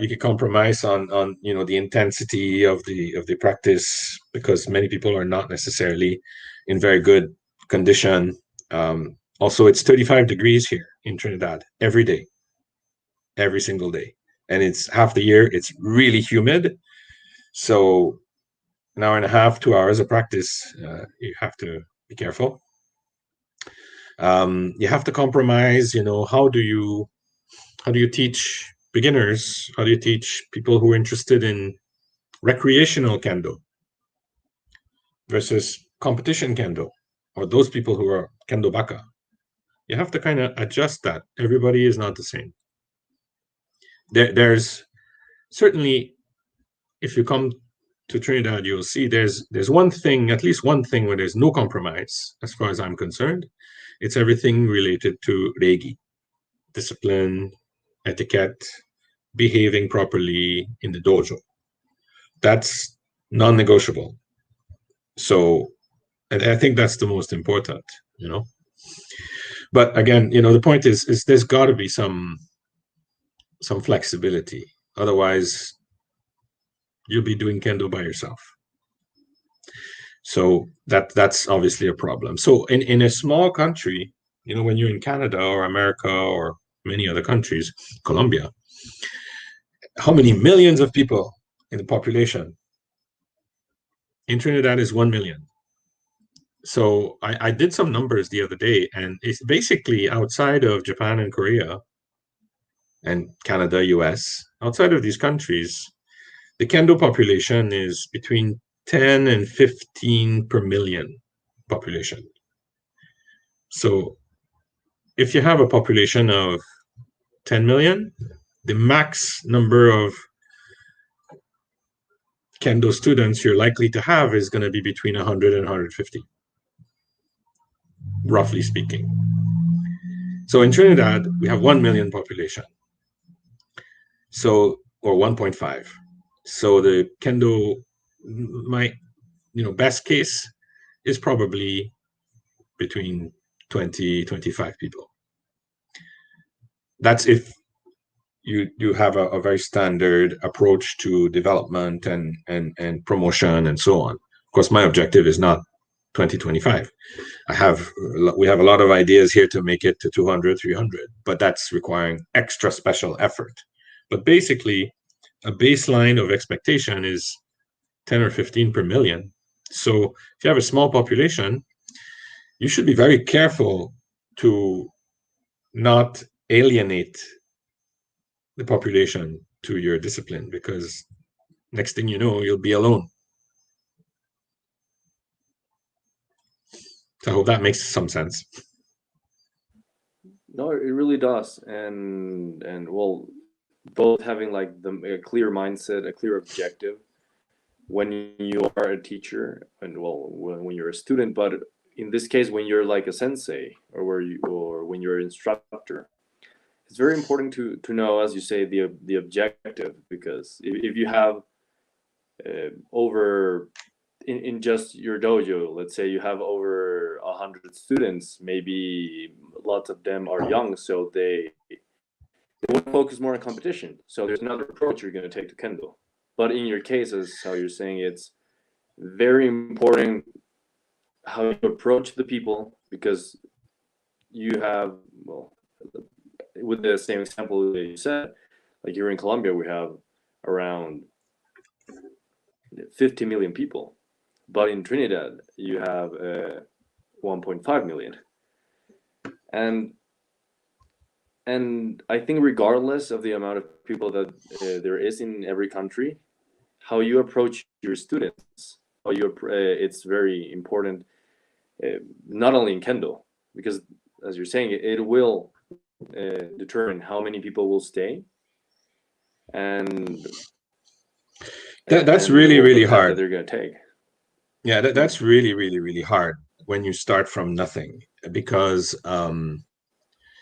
Speaker 2: You can compromise on the intensity of the practice, because many people are not necessarily in very good condition. Also, it's 35 degrees here in Trinidad every day, every single day, and it's half the year. It's really humid, so an hour and a half, 2 hours of practice, you have to be careful. You have to compromise. How do you teach beginners? How do you teach people who are interested in recreational kendo versus competition kendo, or those people who are kendo baka? You have to kind of adjust that. Everybody is not the same. There's certainly, if you come to Trinidad, you'll see there's one thing, at least one thing, where there's no compromise, as far as I'm concerned. It's everything related to reigi, discipline, etiquette, behaving properly in the dojo. That's non-negotiable. So, and I think that's the most important, But again, the point is there's got to be some flexibility. Otherwise, you'll be doing kendo by yourself. So that's obviously a problem. So in a small country, when you're in Canada or America or many other countries, Colombia, how many millions of people in the population? In Trinidad is 1 million. So I did some numbers the other day, and it's basically outside of Japan and Korea and Canada, US, outside of these countries, the kendo population is between 10 and 15 per million population. So if you have a population of 10 million, the max number of kendo students you're likely to have is going to be between 100 and 150, roughly speaking. So in Trinidad, we have 1 million population. So, or 1.5. So the kendo, my best case is probably between 20, 25 people. That's if you have a very standard approach to development and promotion and so on. Of course, my objective is not 2025. We have a lot of ideas here to make it to 200, 300, but that's requiring extra special effort. But basically, a baseline of expectation is 10 or 15 per million. So if you have a small population, you should be very careful to not alienate the population to your discipline, because next thing you know, you'll be alone. So I hope that makes some sense.
Speaker 1: No, it really does, and well, both having like a clear mindset, a clear objective when you are a teacher, and well, when you're a student, but in this case, when you're like a sensei, or when you're an instructor, it's very important to know, as you say, the objective, because if you have over in just your dojo, let's say you have over 100 students, maybe lots of them are young, so they want to focus more on competition. So there's another approach you're going to take to kendo. But in your case, as how you're saying, it's very important how you approach the people, because you have, well, with the same example that you said, like here in Colombia, we have around 50 million people, but in Trinidad, you have 1.5 million. And And I think regardless of the amount of people that there is in every country, how you approach your students, it's very important, not only in Kendo, because as you're saying, it will determine how many people will stay and
Speaker 2: That's
Speaker 1: and
Speaker 2: really,
Speaker 1: also the
Speaker 2: really
Speaker 1: path
Speaker 2: hard.
Speaker 1: that they're going to take.
Speaker 2: Yeah, that's really, really, really hard when you start from nothing, because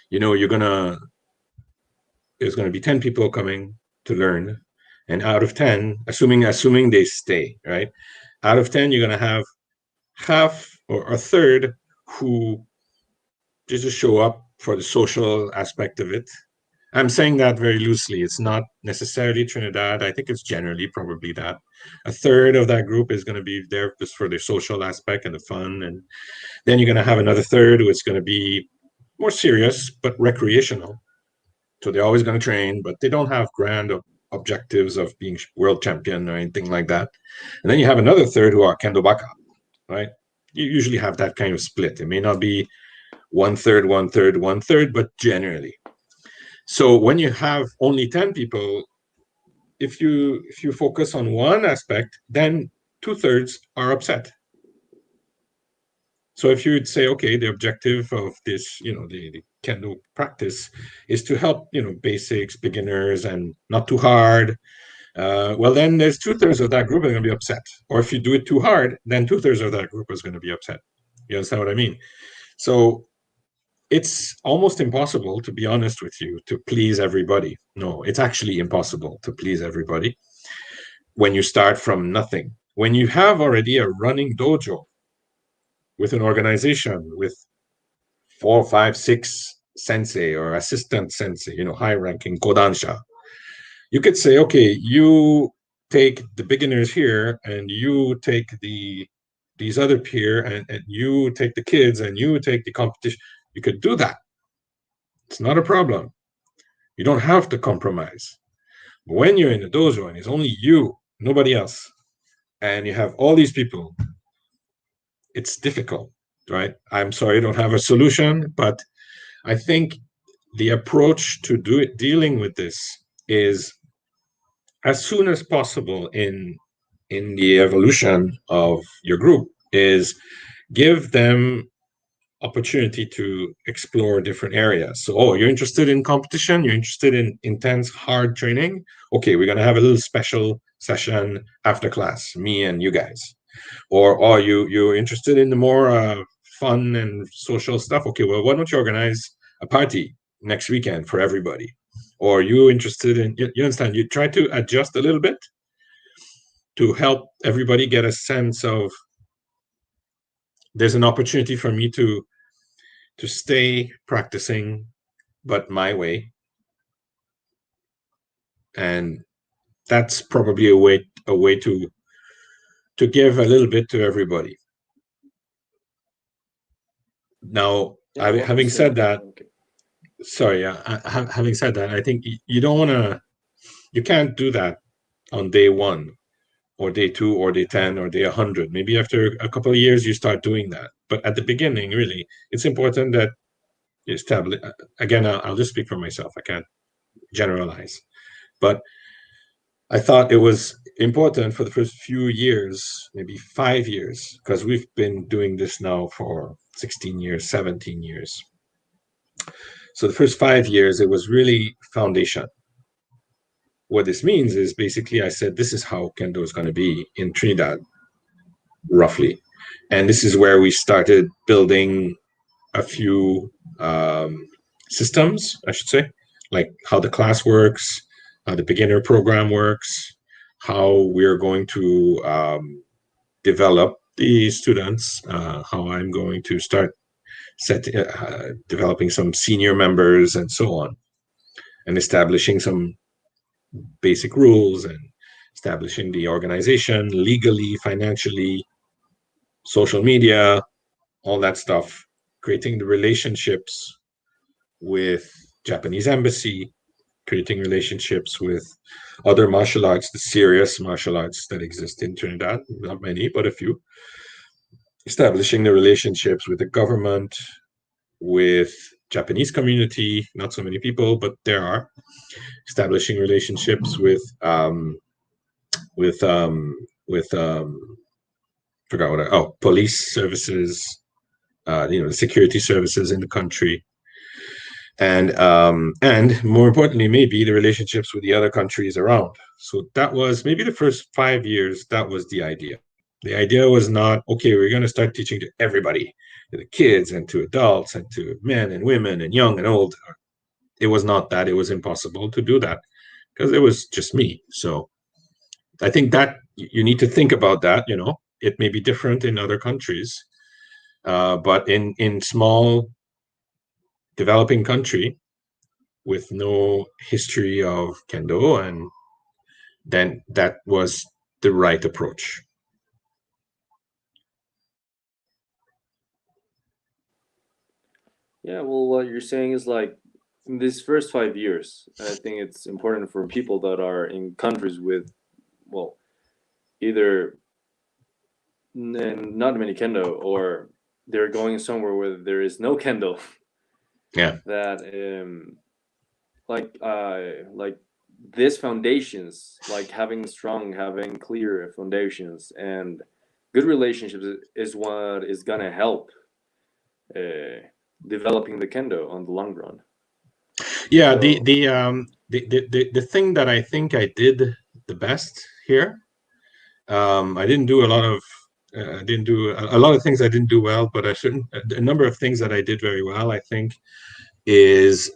Speaker 2: you're gonna there's gonna be 10 people coming to learn, and out of 10, assuming they stay, right? Out of 10, you're gonna have half or a third who just show up for the social aspect of it. I'm saying that very loosely. It's not necessarily Trinidad. I think it's generally probably that. A third of that group is going to be there just for the social aspect and the fun. And then you're going to have another third who is going to be more serious, but recreational. So they're always going to train, but they don't have grand objectives of being world champion or anything like that. And then you have another third who are Kendo Baka, right? You usually have that kind of split. It may not be one third, one third, one third, but generally. So when you have only 10 people, if you focus on one aspect, then 2/3 are upset. So if you would say, okay, the objective of this, the Kendo practice is to help, basics, beginners, and not too hard. Well, then there's 2/3 of that group are going to be upset. Or if you do it too hard, then 2/3 of that group is going to be upset. You understand what I mean? So it's almost impossible, to be honest with you, to please everybody. No, it's actually impossible to please everybody when you start from nothing. When you have already a running dojo with an organization with 4, 5, 6 sensei or assistant sensei, high-ranking kodansha, you could say, okay, you take the beginners here and you take these other peer and you take the kids and you take the competition. You could do that. It's not a problem. You don't have to compromise. But when you're in the dojo and it's only you, nobody else, and you have all these people, it's difficult, right? I'm sorry I don't have a solution, but I think the approach to dealing with this is as soon as possible in the evolution of your group is give them opportunity to explore different areas. So, you're interested in competition, you're interested in intense, hard training. Okay, we're going to have a little special session after class, me and you guys. Or, you're interested in the more fun and social stuff. Okay, well, why don't you organize a party next weekend for everybody? Or you interested in, you understand, you try to adjust a little bit to help everybody get a sense of there's an opportunity for me to stay practicing, but my way. And that's probably a way to give a little bit to everybody. Now, having said that, having said that, I think you can't do that on day 1 or day 2 or day 10 or day 100. Maybe after a couple of years, you start doing that. But at the beginning, really, it's important that you establish, again, I'll just speak for myself. I can't generalize. But I thought it was important for the first few years, maybe 5 years, because we've been doing this now for 16 years, 17 years. So the first 5 years, it was really foundation. What this means is basically I said, this is how Kendo is going to be in Trinidad, roughly. And this is where we started building a few systems, I should say, like how the class works, how the beginner program works, how we're going to develop the students, how I'm going to start developing some senior members and so on, and establishing some basic rules and establishing the organization legally, financially, social media, all that stuff, creating the relationships with Japanese embassy, creating relationships with other martial arts, the serious martial arts that exist in Trinidad, not many, but a few, establishing the relationships with the government, with Japanese community, not so many people, but there are establishing relationships with with forgot what police services, the security services in the country, and more importantly, maybe the relationships with the other countries around. So that was maybe the first 5 years. That was the idea. The idea was not, okay, we're going to start teaching to everybody, to the kids and to adults and to men and women and young and old. It was not that. It was impossible to do that because it was just me. So I think that you need to think about that. It may be different in other countries, but in small developing country with no history of kendo, and then that was the right approach.
Speaker 1: Yeah, well, what you're saying is like in these first 5 years, I think it's important for people that are in countries with, well, either not many kendo or they're going somewhere where there is no kendo.
Speaker 2: Yeah.
Speaker 1: That like these foundations, like having clear foundations and good relationships is what is gonna help developing the kendo on the long run.
Speaker 2: Yeah,
Speaker 1: So,
Speaker 2: the thing that I think I did the best here, I didn't do a lot of I didn't do a lot of things I didn't do well, but a number of things that I did very well, I think, is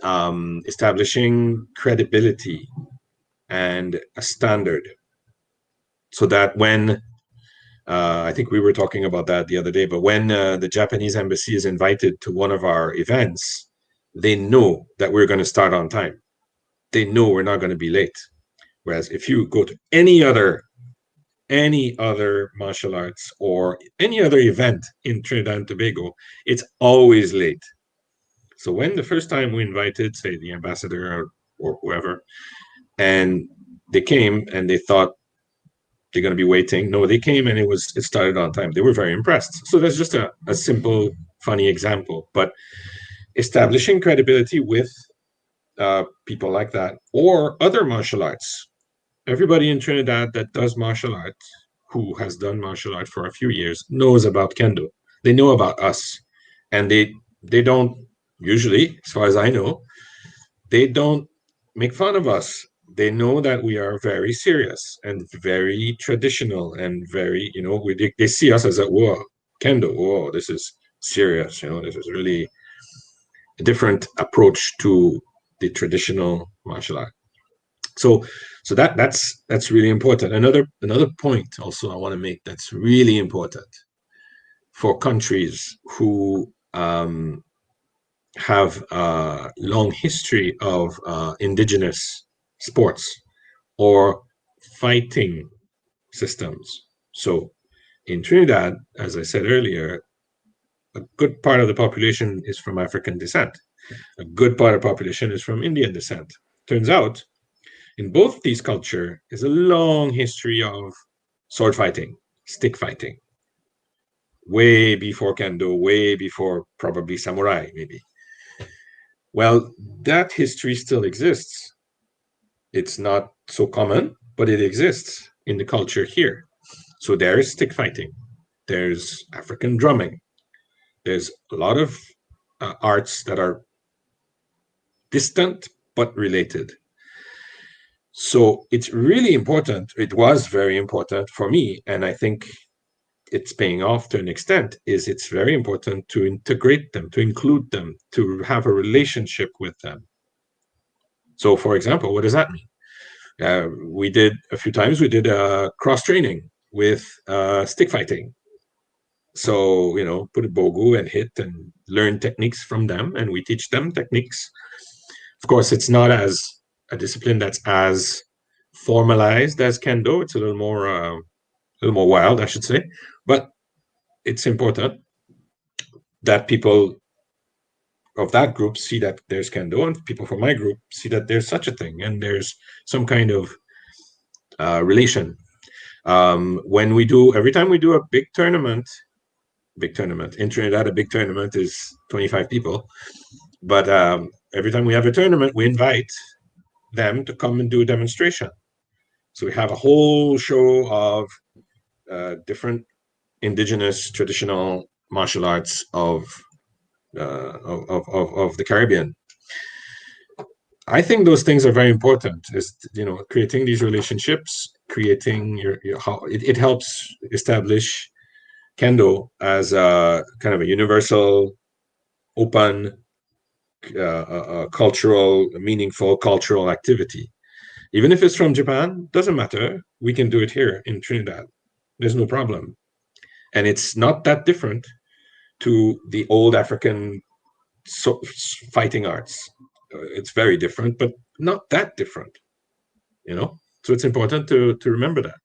Speaker 2: establishing credibility and a standard, so that when I think we were talking about that the other day, but when the Japanese embassy is invited to one of our events, they know that we're going to start on time. They know we're not going to be late. Whereas if you go to any other martial arts or any other event in Trinidad and Tobago, it's always late. So when the first time we invited, say, the ambassador or whoever, and they came and they thought they're going to be waiting. No, they came and it started on time. They were very impressed. So that's just a simple, funny example. But establishing credibility with people like that or other martial arts. Everybody in Trinidad that does martial arts, who has done martial art for a few years, knows about kendo. They know about us, and they don't usually, as far as I know, they don't make fun of us. They know that we are very serious and very traditional and very, they see us as a, whoa, kendo, whoa, this is serious, this is really a different approach to the traditional martial art. So that's really important. Another point also I want to make that's really important for countries who have a long history of indigenous sports or fighting systems. So in Trinidad, as I said earlier, a good part of the population is from African descent. A good part of the population is from Indian descent. Turns out, in both these cultures is a long history of sword fighting, stick fighting, way before kendo, way before probably samurai, maybe. Well, that history still exists. It's not so common, but it exists in the culture here. So there's stick fighting, there's African drumming, there's a lot of arts that are distant but related. So it's really important. It was very important for me, and I think it's paying off to an extent, is it's very important to integrate them, to include them, to have a relationship with them. So, for example, what does that mean? We did a few times, we did cross-training with stick fighting. So, put a bogu and hit and learn techniques from them, and we teach them techniques. Of course, it's not as a discipline that's as formalized as kendo. It's a little more wild, I should say. But it's important that people of that group see that there's kendo, and people from my group see that there's such a thing, and there's some kind of relation. Every time we do a big tournament in Trinidad, a big tournament is 25 people. But every time we have a tournament, we invite them to come and do a demonstration. So we have a whole show of different indigenous traditional martial arts of the Caribbean. I think those things are very important. Is creating these relationships, creating your how it helps establish Kendo as a kind of a universal, open, cultural, meaningful cultural activity. Even if it's from Japan, doesn't matter. We can do it here in Trinidad. There's no problem. And it's not that different to the old African fighting arts. It's very different, but not that different, So it's important to remember that.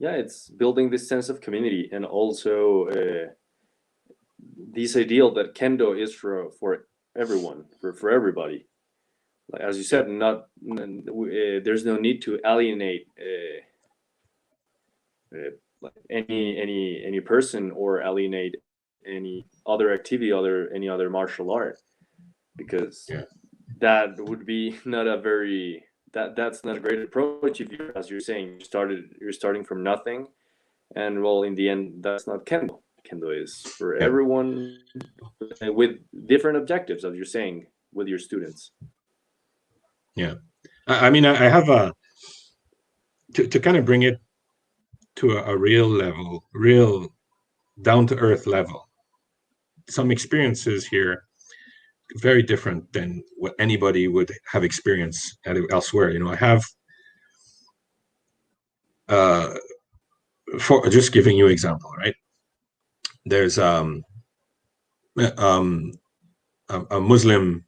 Speaker 1: Yeah, it's building this sense of community, and also this ideal that Kendo is for everyone, for everybody. Like, as you said, not there's no need to alienate any person or alienate any other activity, any other martial art, because that would be not a very that's not a great approach. If you, as you're saying, you're starting from nothing, and well, in the end, that's not Kendo. Kendo is for everyone with different objectives, as you're saying, with your students.
Speaker 2: Yeah, I mean, I have to kind of bring it to a real level, real down to earth level. Some experiences here very different than what anybody would have experienced elsewhere. I have for just giving you an example, right? There's a Muslim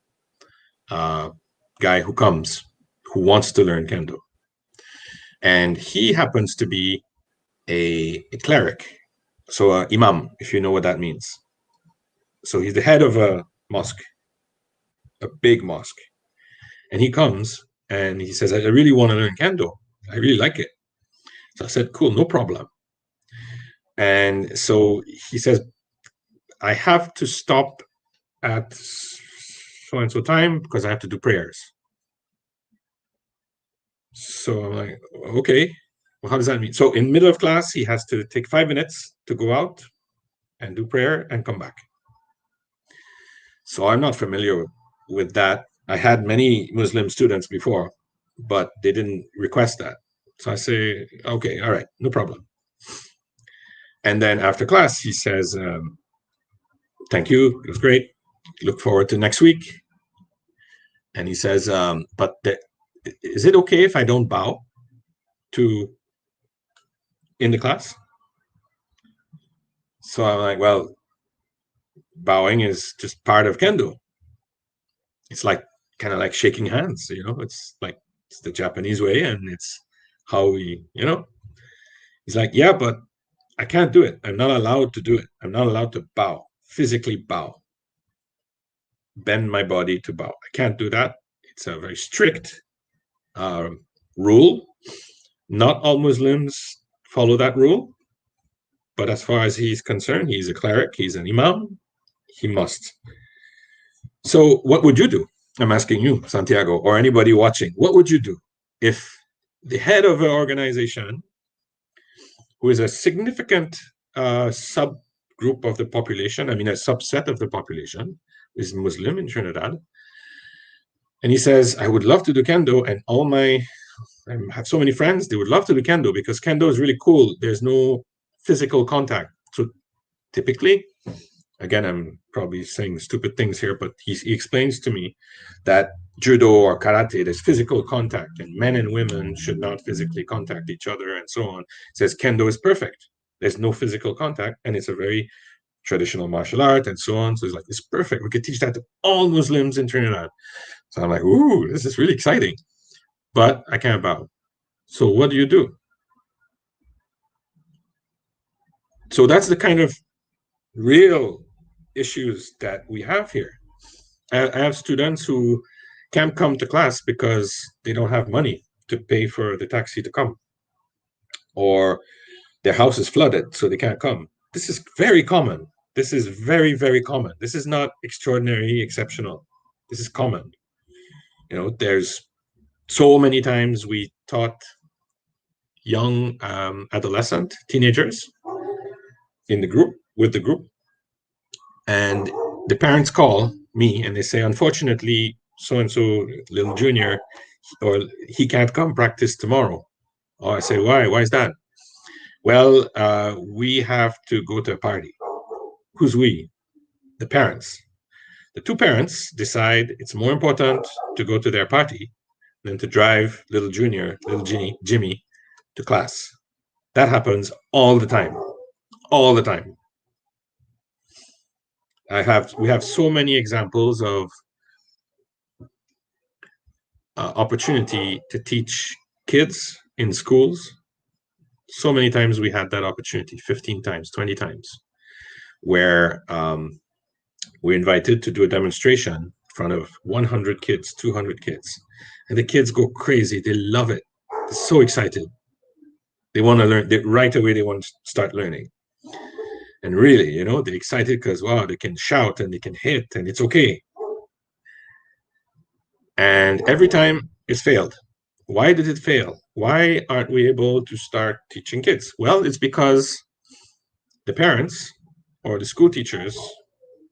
Speaker 2: guy who wants to learn Kendo, and he happens to be a cleric, so imam, if you know what that means. So he's the head of a mosque, a big mosque, and he comes and he says, I really want to learn Kendo. I really like it. So I said, cool, no problem. And so he says, I have to stop at so and so time because I have to do prayers. So I'm like, okay, well, how does that mean? So in middle of class, he has to take 5 minutes to go out and do prayer and come back. So I'm not familiar with that. I had many Muslim students before, but they didn't request that. So I say, okay, all right, no problem. And then after class, he says, thank you, it was great. Look forward to next week. And he says, but is it okay if I don't bow in the class? So I'm like, well, bowing is just part of Kendo. It's like kind of like shaking hands, it's like it's the Japanese way, and it's how we, He's like, yeah, but I can't do it. I'm not allowed to do it. I'm not allowed to bow, physically bow, bend my body to bow. I can't do that. It's a very strict rule. Not all Muslims follow that rule, but as far as he's concerned, he's a cleric, he's an imam, he must. So what would you do? I'm asking you, Santiago, or anybody watching, what would you do if the head of an organization, who is a significant subgroup of the population, I mean a subset of the population, is Muslim in Trinidad, and he says, I would love to do Kendo, and I have so many friends, they would love to do Kendo because Kendo is really cool. There's no physical contact. So typically, again, I'm probably saying stupid things here, but he explains to me that judo or karate, there's physical contact, and men and women should not physically contact each other, and so on. He says Kendo is perfect. There's no physical contact, and it's a very traditional martial art, and so on. So it's like, it's perfect. We could teach that to all Muslims in Trinidad. So I'm like, ooh, this is really exciting. But I can't bow. So what do you do? So that's the kind of real issues that we have here. I have students who can't come to class because they don't have money to pay for the taxi to come, or their house is flooded, so they can't come. This is very common. This is very, very common. This is not extraordinary, exceptional. This is common. There's so many times we taught young adolescent teenagers with the group, and the parents call me and they say, unfortunately, so and so little junior, or he can't come practice tomorrow. Or I say, why is that? Well, we have to go to a party. Who's we? The parents. The two parents decide it's more important to go to their party than to drive little Jimmy to class. That happens all the time. All the time. We have so many examples of opportunity to teach kids in schools. So many times we had that opportunity, 15 times, 20 times, where we're invited to do a demonstration in front of 100 kids, 200 kids. And the kids go crazy. They love it. They're so excited. They want to learn. Right away, they want to start learning. And really, they're excited because, wow, they can shout and they can hit and it's okay. And every time it's failed. Why did it fail? Why aren't we able to start teaching kids? Well, it's because the parents or the school teachers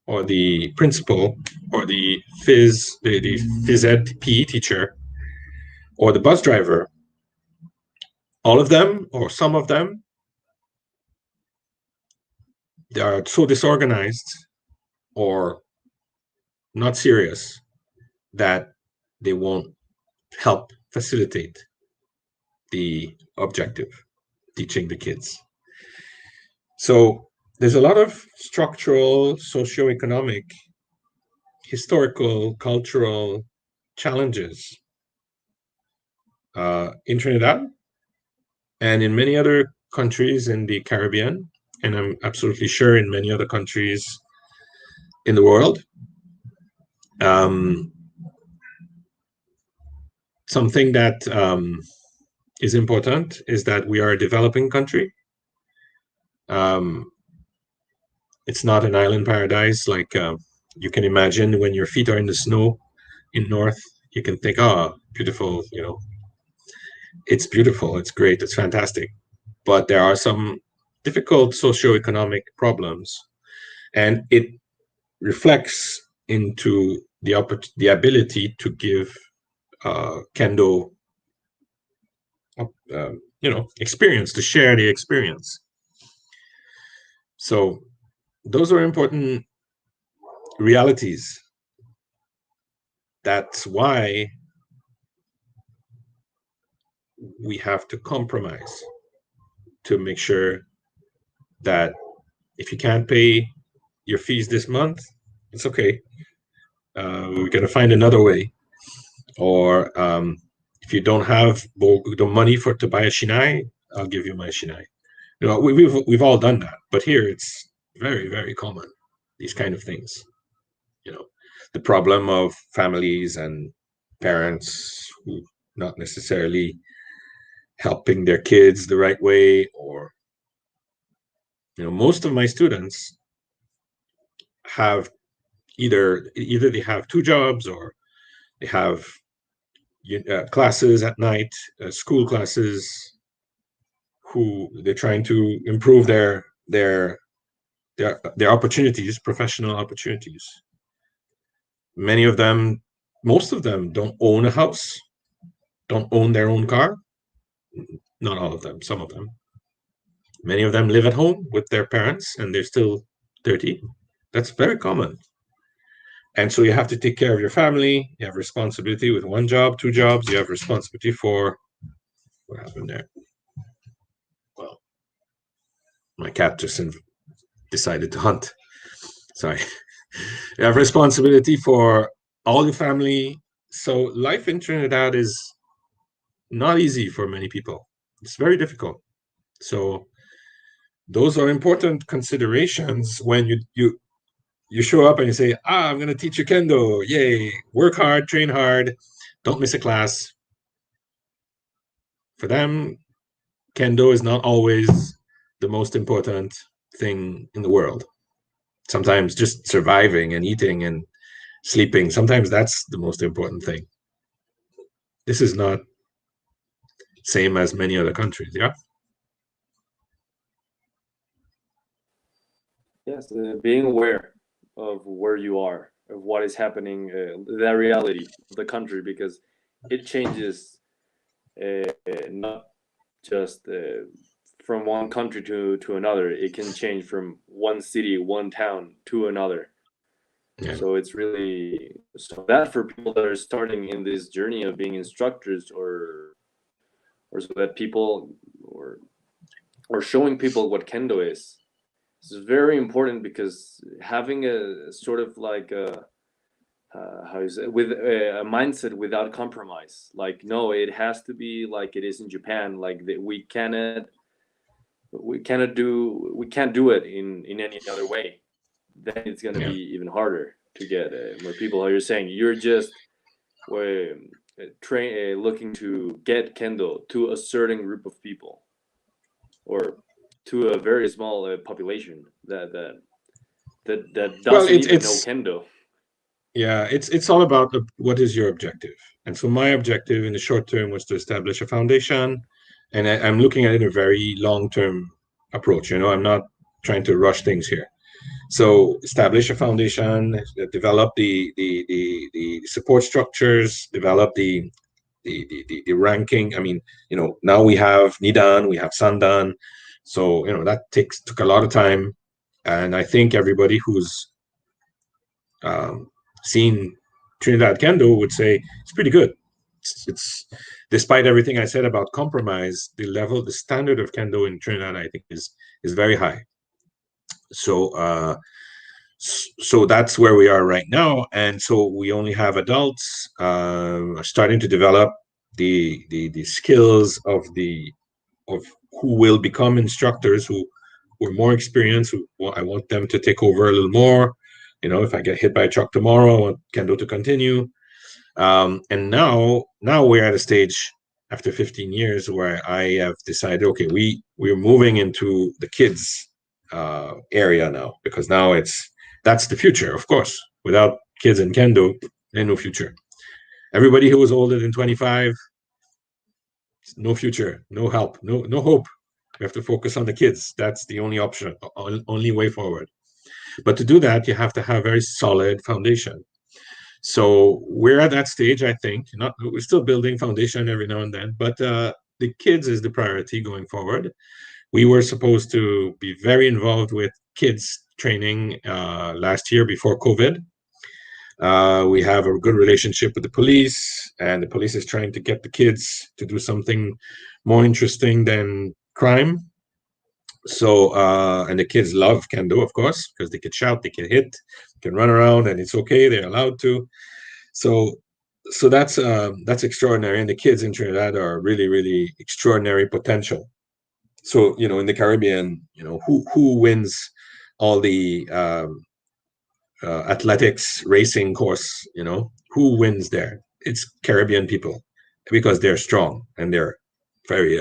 Speaker 2: or the principal or the phys ed PE teacher or the bus driver, all of them or some of them, they are so disorganized or not serious that they won't help facilitate the objective, teaching the kids. So there's a lot of structural, socioeconomic, historical, cultural challenges in Trinidad and in many other countries in the Caribbean, and I'm absolutely sure in many other countries in the world. Something that is important is that we are a developing country. It's not an island paradise like you can imagine. When your feet are in the snow in North, you can think, oh, beautiful, it's beautiful, it's great, it's fantastic. But there are some difficult socioeconomic problems, and it reflects into the ability to give Kendo experience, to share the experience. So those are important realities. That's why we have to compromise to make sure that if you can't pay your fees this month, it's okay. We're going to find another way. Or if you don't have the money to buy a shinai, I'll give you my shinai. We've all done that, but here it's very, very common. These kind of things, the problem of families and parents who not necessarily helping their kids the right way, or most of my students have either they have two jobs or they have classes at night, school classes, who they're trying to improve their opportunities, professional opportunities. Most of them don't own a house, don't own their own car. Not all of them, some of them. Many of them live at home with their parents and they're still 30. That's very common. And so you have to take care of your family. You have responsibility with one job, two jobs. You have responsibility for what happened there. Well, my cat just decided to hunt. Sorry. You have responsibility for all your family. So life in Trinidad is not easy for many people. It's very difficult. So those are important considerations when you show up and you say, I'm going to teach you Kendo. Yay. Work hard, train hard. Don't miss a class. For them, Kendo is not always the most important thing in the world. Sometimes just surviving and eating and sleeping. Sometimes that's the most important thing. This is not same as many other countries. Yeah.
Speaker 1: Yes, being aware of where you are, of what is happening, the reality of the country, because it changes not just from one country to another. It can change from one city, one town to another.
Speaker 2: Yeah.
Speaker 1: So it's really so that for people that are starting in this journey of being instructors, or so that people or showing people what kendo is. It's very important, because having a sort of like a how is it, with a mindset without compromise, like no, it has to be like it is in Japan, like that we can't do it in any other way, then it's going to
Speaker 2: Yeah.
Speaker 1: be even harder to get more people. How you're saying, you're just looking to get kendo to a certain group of people, or to a very small population that
Speaker 2: Well,
Speaker 1: doesn't even know kendo.
Speaker 2: yeah, it's all about what is your objective. And so my objective in the short term was to establish a foundation, and I'm looking at it in a very long-term approach. I'm not trying to rush things here. So establish a foundation, develop the support structures, develop the ranking. I mean, now we have Nidan, we have Sandan, so that took a lot of time, and I think everybody who's seen Trinidad Kendo would say it's pretty good. It's despite everything I said about compromise, the standard of Kendo in Trinidad, I think, is very high. So that's where we are right now, and so we only have adults starting to develop the skills of who will become instructors, who are more experienced. I want them to take over a little more. If I get hit by a truck tomorrow, I want Kendo to continue. And now we're at a stage after 15 years where I have decided, okay, we're moving into the kids area now, because now that's the future, of course. Without kids in Kendo, there's no future. Everybody who was older than 25, no future, no help, no hope. We have to focus on the kids. That's the only option, only way forward. But to do that, you have to have a very solid foundation. So we're at that stage, I think. We're still building foundation every now and then, but the kids is the priority going forward. We were supposed to be very involved with kids training last year before COVID. We have a good relationship with the police, and the police is trying to get the kids to do something more interesting than crime. So, and the kids love Kendo, of course, because they can shout, they can hit, they can run around, and it's okay. They're allowed to. So that's extraordinary, and the kids in Trinidad are really, really extraordinary potential. So in the Caribbean, who wins all the athletics racing course? Who wins there? It's Caribbean people, because they're strong and they're very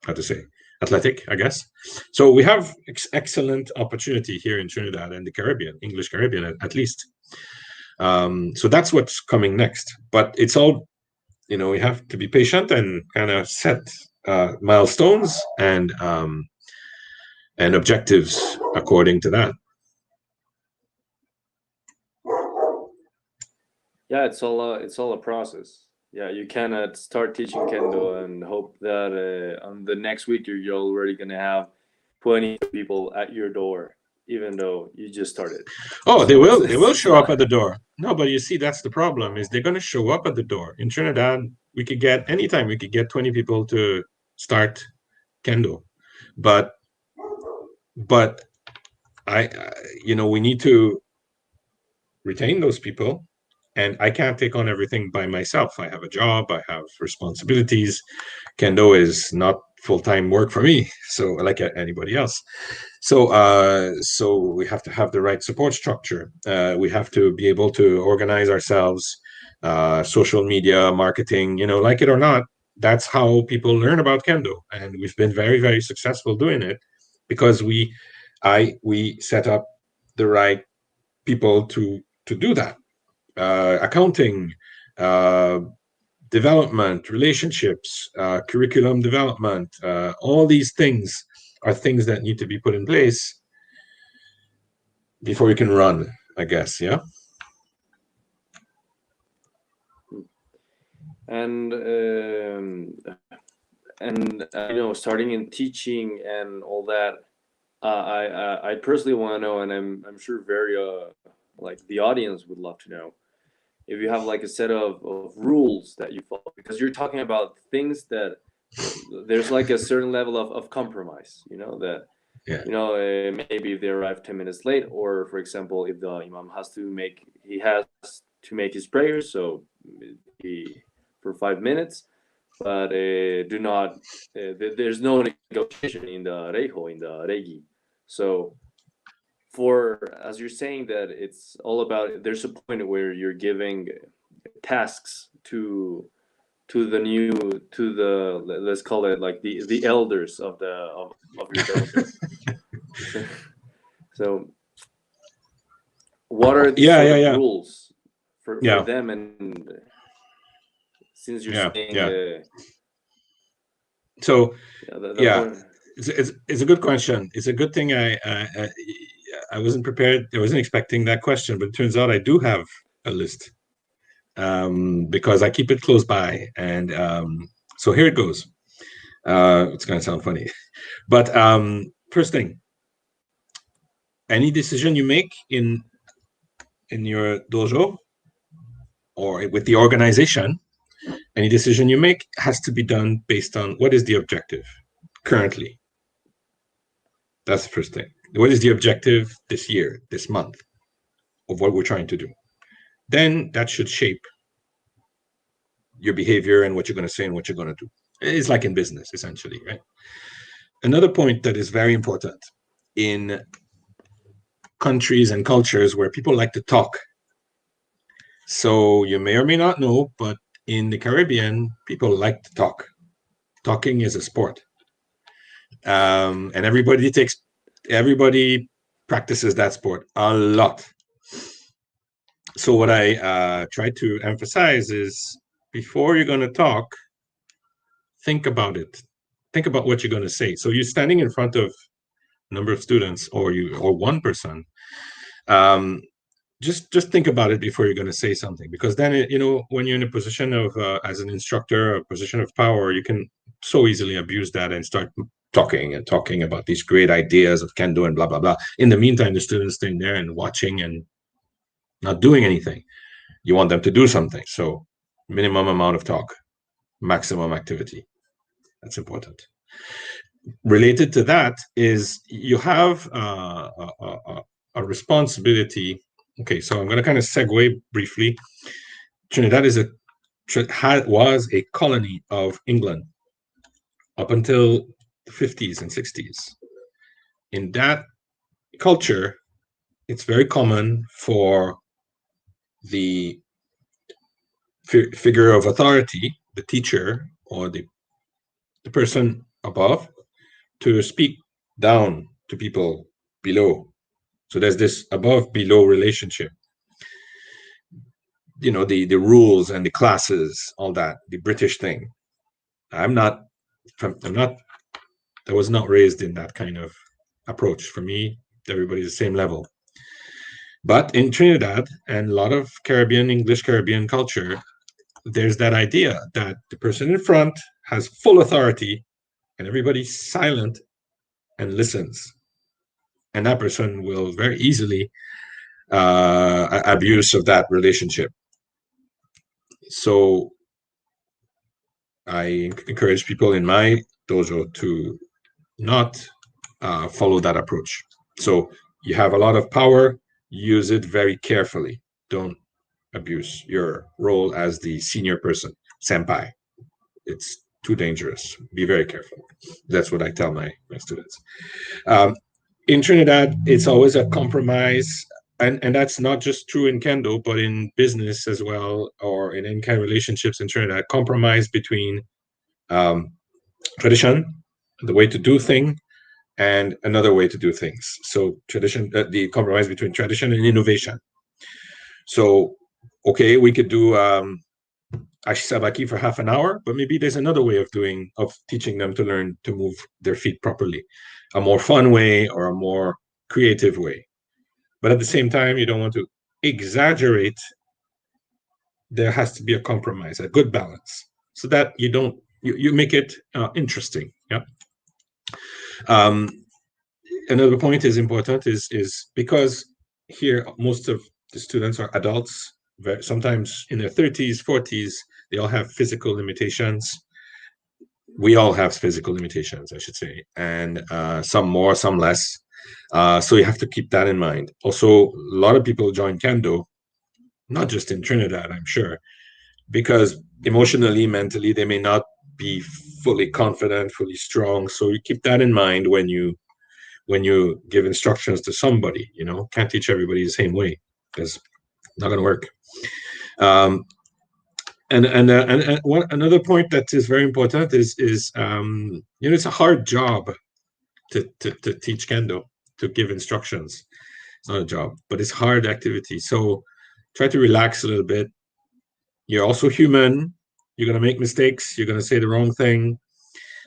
Speaker 2: how to say, athletic, I guess. So we have excellent opportunity here in Trinidad and the Caribbean, English Caribbean at least. So that's what's coming next. But it's all, we have to be patient and kind of set milestones and objectives according to that.
Speaker 1: Yeah, it's all a process. Yeah, you cannot start teaching kendo and hope that on the next week you're already gonna have 20 people at your door, even though you just started.
Speaker 2: Oh, they will show up at the door. No, but you see, that's the problem, is they're going to show up at the door. In Trinidad, we could get 20 people to start Kendo, but we need to retain those people, and I can't take on everything by myself. I have a job, I have responsibilities. Kendo is not full-time work for me, so like anybody else. So we have to have the right support structure. We have to be able to organize ourselves, social media, marketing, like it or not, that's how people learn about Kendo. And we've been very, very successful doing it, because we set up the right people to do that. Accounting, development, relationships, curriculum development, all these things are things that need to be put in place before you can run, I guess. Yeah.
Speaker 1: And starting in teaching and all that, I personally want to know, and I'm sure very like the audience would love to know, if you have like a set of rules that you follow, because you're talking about things that there's like a certain level of compromise, that
Speaker 2: Yeah.
Speaker 1: maybe if they arrive 10 minutes late, or for example, if the imam has to make his prayers, so for 5 minutes, but do not there's no negotiation in the regi. So as you're saying that it's all about, there's a point where you're giving tasks to let's call it like the elders of your dojo. So what are the sort of rules for them? And since you're saying
Speaker 2: it's a good question. It's a good thing I wasn't prepared. I wasn't expecting that question, but it turns out I do have a list, because I keep it close by. And so here it goes. It's going to sound funny, but first thing, any decision you make in your dojo or with the organization, any decision you make has to be done based on what is the objective currently. That's the first thing. What is the objective this year, this month, of what we're trying to do? Then that should shape your behavior and what you're going to say and what you're going to do. It's like in business, essentially, right? Another point that is very important in countries and cultures where people like to talk. So you may or may not know, but in the Caribbean, people like to talk. Talking is a sport. And everybody practices that sport a lot. So what I try to emphasize is, before you're going to talk, think about it. Think about what you're going to say. So you're standing in front of a number of students, or one person. Just think about it before you're going to say something, because then when you're in a position of as an instructor, a position of power, you can so easily abuse that and start talking about these great ideas of Kendo and blah blah blah. In the meantime, the students staying there and watching and not doing anything. You want them to do something, so minimum amount of talk, maximum activity. That's important. Related to that is you have a responsibility. Okay, so I'm going to kind of segue briefly. Trinidad was a colony of England up until the 50s and 60s. In that culture, it's very common for the figure of authority, the teacher or the person above, to speak down to people below. So there's this above-below relationship. The rules and the classes, all that, the British thing. I was not raised in that kind of approach. For me, everybody's the same level. But in Trinidad and a lot of English Caribbean culture, there's that idea that the person in front has full authority and everybody's silent and listens. And that person will very easily abuse of that relationship. So I encourage people in my dojo to not follow that approach. So you have a lot of power, use it very carefully. Don't abuse your role as the senior person, senpai. It's too dangerous. Be very careful. That's what I tell my students. In Trinidad, it's always a compromise. And that's not just true in Kendo, but in business as well, or in any kind of relationships in Trinidad. Compromise between tradition, the way to do things, and another way to do things. So tradition, the compromise between tradition and innovation. So, okay, we could do Ashisabaki for half an hour, but maybe there's another way of teaching them to learn to move their feet properly, a more fun way or a more creative way. But at the same time, you don't want to exaggerate. There has to be a compromise, a good balance, so that you make it interesting. Yeah. Another point is important is because here most of the students are adults, sometimes in their 30s, 40s. They all have physical limitations. We all have physical limitations, I should say, and some more, some less. So you have to keep that in mind. Also, a lot of people join Kendo, not just in Trinidad, I'm sure, because emotionally, mentally, they may not be fully confident, fully strong. So you keep that in mind when you give instructions to somebody. Can't teach everybody the same way, because it's not going to work. And another point that is very important is it's a hard job to teach Kendo, to give instructions. It's not a job, but it's hard activity. So try to relax a little bit. You're also human. You're going to make mistakes. You're going to say the wrong thing.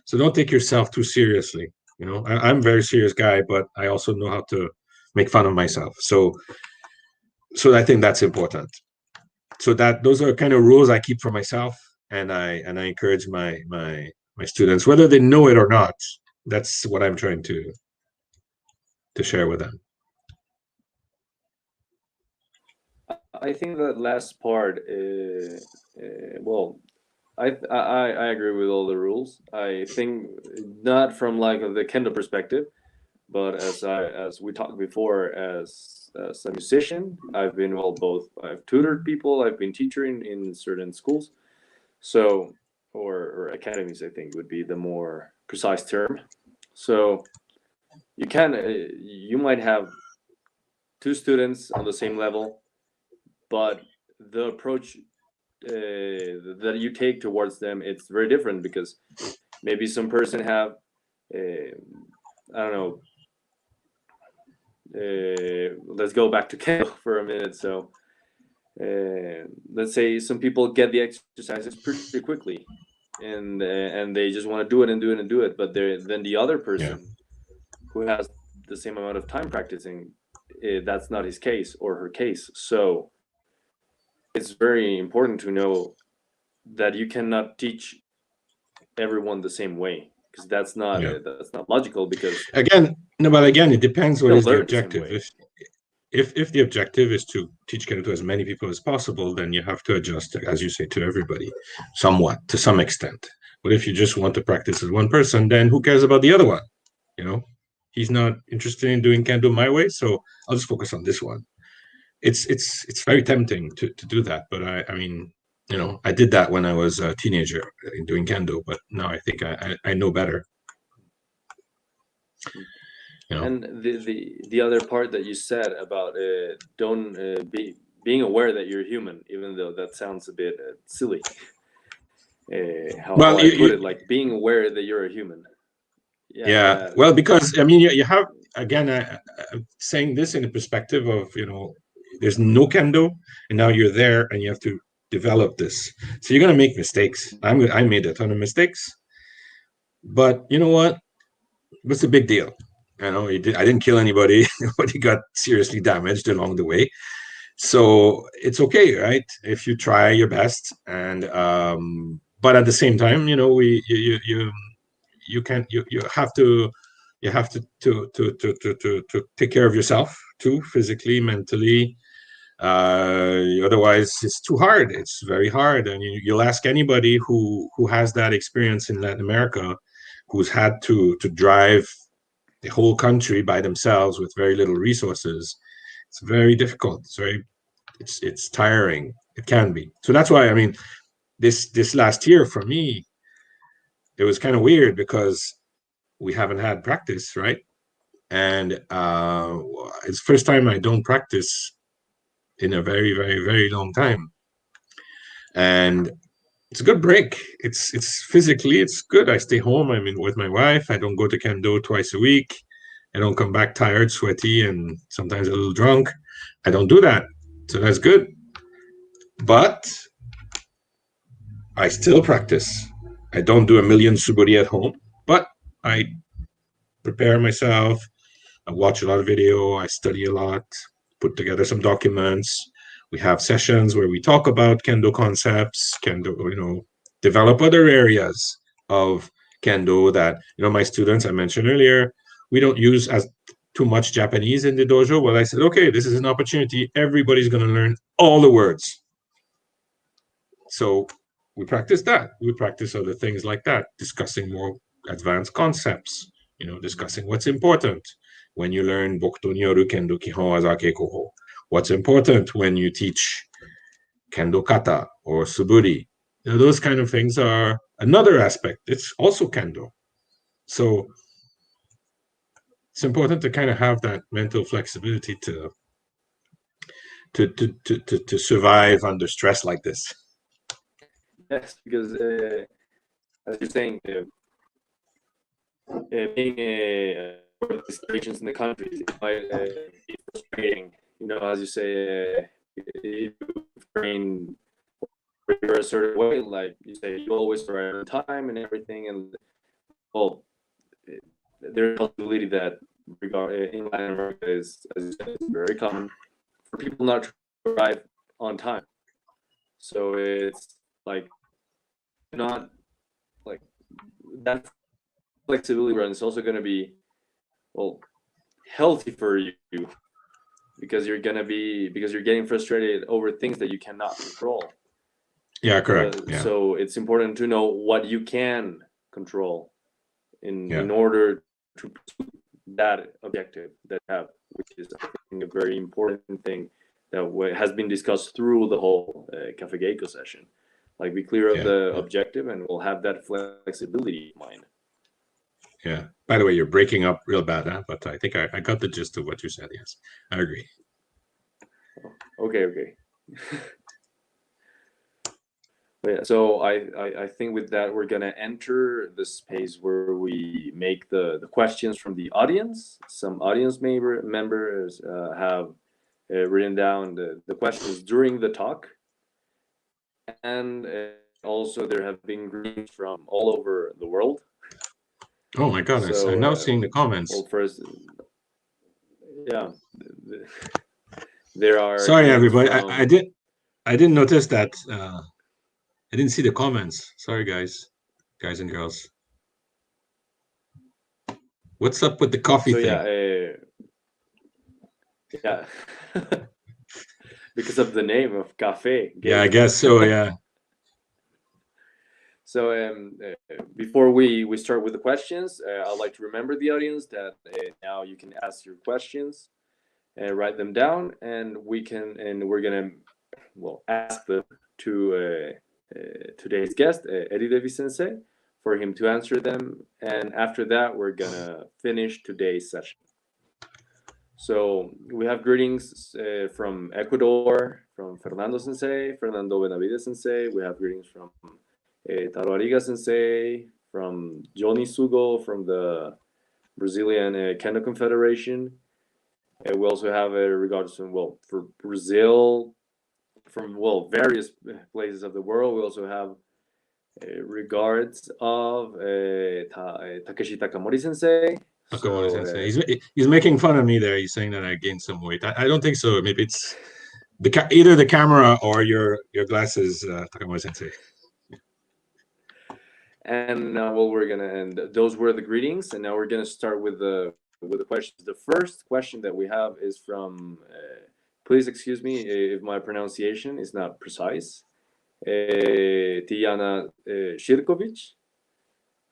Speaker 2: So don't take yourself too seriously. I'm a very serious guy, but I also know how to make fun of myself. So I think that's important. So those are kind of rules I keep for myself, and I encourage my students, whether they know it or not. That's what I'm trying to share with them.
Speaker 1: I think that last part, well, I agree with all the rules. I think not from like the Kendo perspective, but as we talked before, as a musician, I've been I've tutored people, I've been teaching in certain schools, so or academies, I think would be the more precise term. So you might have two students on the same level, but the approach that you take towards them, it's very different, because maybe some person have I don't know, let's go back to Kendo for a minute. So let's say some people get the exercises pretty quickly, and they just want to do it and do it and do it, but then the other person who has the same amount of time practicing, that's not his case or her case. So it's very important to know that you cannot teach everyone the same way, because that's not logical. Because
Speaker 2: again, it depends what is the objective. If the objective is to teach Kendo to as many people as possible, then you have to adjust, as you say, to everybody, somewhat, to some extent. But if you just want to practice as one person, then who cares about the other one? He's not interested in doing Kendo my way, so I'll just focus on this one. It's very tempting to do that, but I mean, I did that when I was a teenager in doing Kendo, but now I think I know better.
Speaker 1: And the other part that you said about don't being aware that you're human, even though that sounds a bit silly. How I put it, like being aware that you're a human.
Speaker 2: Yeah. Well, because I mean, you have, again, I'm saying this in the perspective of, there's no Kendo, and now you're there, and you have to develop this. So you're gonna make mistakes. I made a ton of mistakes, but you know what? What's the big deal? I didn't kill anybody. Nobody got seriously damaged along the way. So it's okay, right? If you try your best, and but at the same time, you have to take care of yourself too, physically, mentally. Otherwise, it's too hard. It's very hard, and you'll ask anybody who has that experience in Latin America, who's had to drive the whole country by themselves with very little resources. It's very difficult. It's tiring. It can be. So that's why, I mean, this last year for me, it was kind of weird, because we haven't had practice, right? And it's the first time I don't practice in a very, very, very long time. And it's a good break. It's physically it's good. I stay home. I'm with my wife. I don't go to Kendo twice a week. I don't come back tired, sweaty, and sometimes a little drunk. I don't do that. So that's good. But I still practice. I don't do a million suburi at home, but I prepare myself. I watch a lot of video. I study a lot, put together some documents. We have sessions where we talk about Kendo concepts, Kendo, develop other areas of Kendo that, my students I mentioned earlier, we don't use as too much Japanese in the dojo. Well, I said, okay, this is an opportunity. Everybody's going to learn all the words. So we practice that. We practice other things like that, discussing more advanced concepts, discussing what's important when you learn Bokuto Nyoru Kendo Kihon Azake Koho. What's important when you teach Kendo Kata or Suburi. Those kind of things are another aspect. It's also Kendo. So it's important to kind of have that mental flexibility to survive under stress like this.
Speaker 1: Yes, because as you're saying, being one of the situations in the country, it might be frustrating. As you say, if you train you're a certain way, like you say, you always arrive on time and everything, and well, there's a possibility that in Latin America is, as you said, it's very common for people not to arrive on time. So it's like not like that flexibility, and it's also going to be healthy for you because you're getting frustrated over things that you cannot control.
Speaker 2: Yeah, correct. Yeah.
Speaker 1: So it's important to know what you can control in order to pursue that objective that you have, which is I think a very important thing that has been discussed through the whole Café Geiko session. Like be clear of the objective, and we'll have that flexibility in mind.
Speaker 2: Yeah. By the way, you're breaking up real bad, huh? But I think I got the gist of what you said. Yes, I agree.
Speaker 1: Okay. Yeah, so I think with that we're gonna enter the space where we make the questions from the audience. Some audience members have written down the questions during the talk, and also there have been greetings from all over the world.
Speaker 2: Oh my goodness! I'm now seeing the comments.
Speaker 1: Well, first, yeah, there are.
Speaker 2: Sorry, everybody. I didn't notice that. I didn't see the comments. Sorry, guys and girls. What's up with the coffee thing?
Speaker 1: Yeah. Because of the name of Café.
Speaker 2: Yeah, I guess so. Yeah.
Speaker 1: So before we start with the questions, I'd like to remember the audience that now you can ask your questions and write them down, and we're gonna ask them to today's guest, Eddy Devisse Sensei, for him to answer them, and after that we're gonna finish today's session. So we have greetings from Ecuador, from Fernando Benavides Sensei. We have greetings from Taro Ariga Sensei, from Johnny Sugo, from the Brazilian Kendo Confederation. We also have regards from, for Brazil, from, various places of the world. We also have regards of Takeshi Takamori Sensei.
Speaker 2: Takamori Sensei. He's making fun of me there. He's saying that I gained some weight. I don't think so. Maybe it's either the camera or your glasses, Takamori Sensei.
Speaker 1: And now, we're gonna end. Those were the greetings, and now we're gonna start with the questions. The first question that we have is from. Please excuse me if my pronunciation is not precise. Tijana Shirkovic.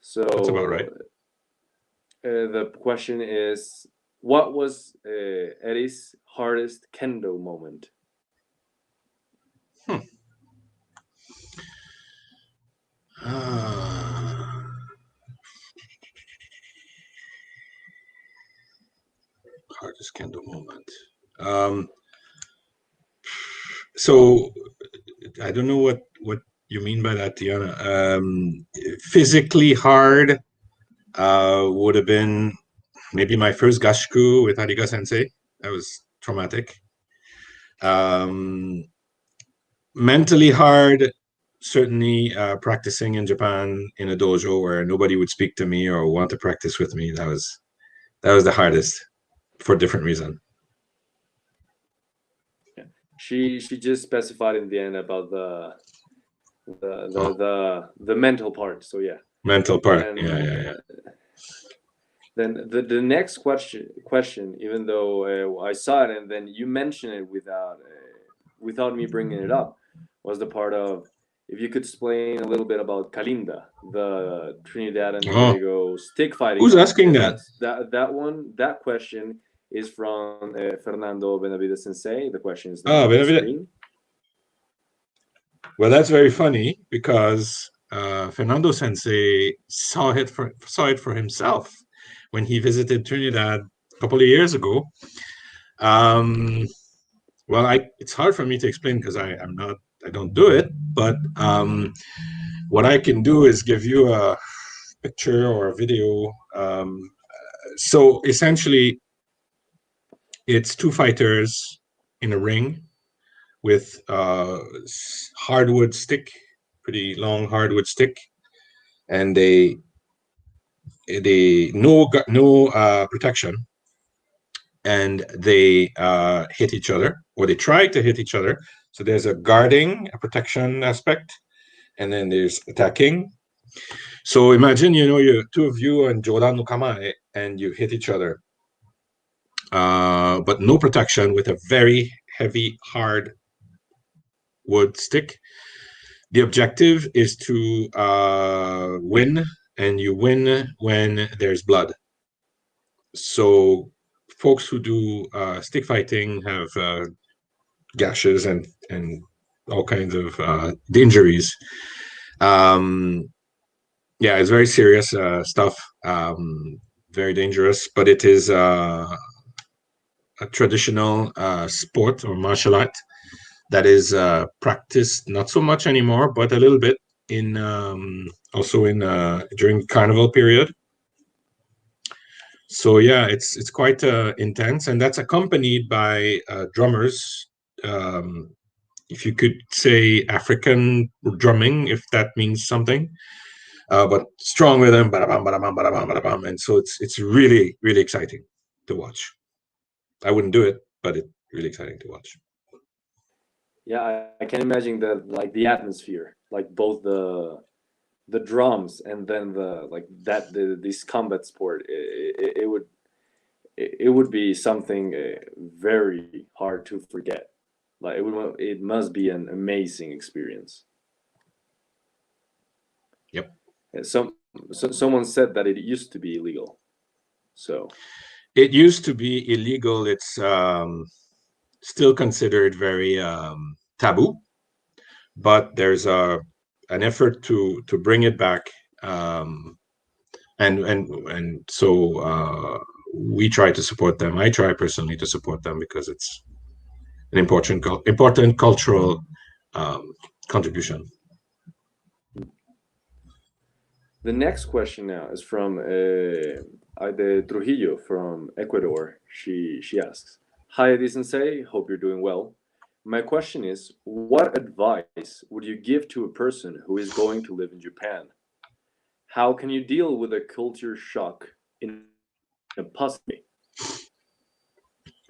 Speaker 1: So
Speaker 2: that's about right.
Speaker 1: The question is, what was Eddy's hardest Kendo moment?
Speaker 2: Hardest Kendo moment. So I don't know what you mean by that, Diana. Physically hard would have been maybe my first gashiku with Ariga Sensei. That was traumatic. Mentally hard, certainly practicing in Japan in a dojo where nobody would speak to me or want to practice with me. That was the hardest for a different reason.
Speaker 1: Yeah. She just specified in the end about the mental part. So yeah.
Speaker 2: Mental part.
Speaker 1: And,
Speaker 2: yeah.
Speaker 1: Then the next question, even though I saw it and then you mentioned it without me bringing it up, was the part of if you could explain a little bit about Kalinda, the Trinidad and Tobago stick fighting.
Speaker 2: Who's asking that?
Speaker 1: That question is from Fernando Benavides Sensei. The question is
Speaker 2: now on the screen. Well, that's very funny because Fernando Sensei saw it for himself when he visited Trinidad a couple of years ago. Well, it's hard for me to explain because I don't do it, but what I can do is give you a picture or a video. So essentially, it's two fighters in a ring with hardwood stick, pretty long hardwood stick, and they no protection, and they hit each other, or they try to hit each other. So there's a guarding, a protection aspect, and then there's attacking. So imagine, you two of you and Jodan no Kamae, and you hit each other, but no protection with a very heavy, hard wood stick. The objective is to win, and you win when there's blood. So folks who do stick fighting have gashes and all kinds of injuries. Yeah, it's very serious stuff, very dangerous, but it is a traditional sport or martial art that is practiced not so much anymore, but a little bit in also in during Carnival period. So yeah, it's quite intense, and that's accompanied by drummers. If you could say African drumming, if that means something, but strong rhythm, and so it's really, really exciting to watch. I wouldn't do it, but it's really exciting to watch.
Speaker 1: Yeah, I can imagine the atmosphere, like both the drums and then this combat sport. It would be something very hard to forget. Like it must be an amazing experience.
Speaker 2: Yep.
Speaker 1: Someone said that it used to be illegal. So
Speaker 2: it used to be illegal. It's still considered very taboo, but there's an effort to bring it back, and so we try to support them. I try personally to support them because it's an important cultural contribution.
Speaker 1: The next question now is from Aide Trujillo from Ecuador. She asks, "Hi, Eddy Sensei. Hope you're doing well. My question is, what advice would you give to a person who is going to live in Japan? How can you deal with a culture shock in a positive way?"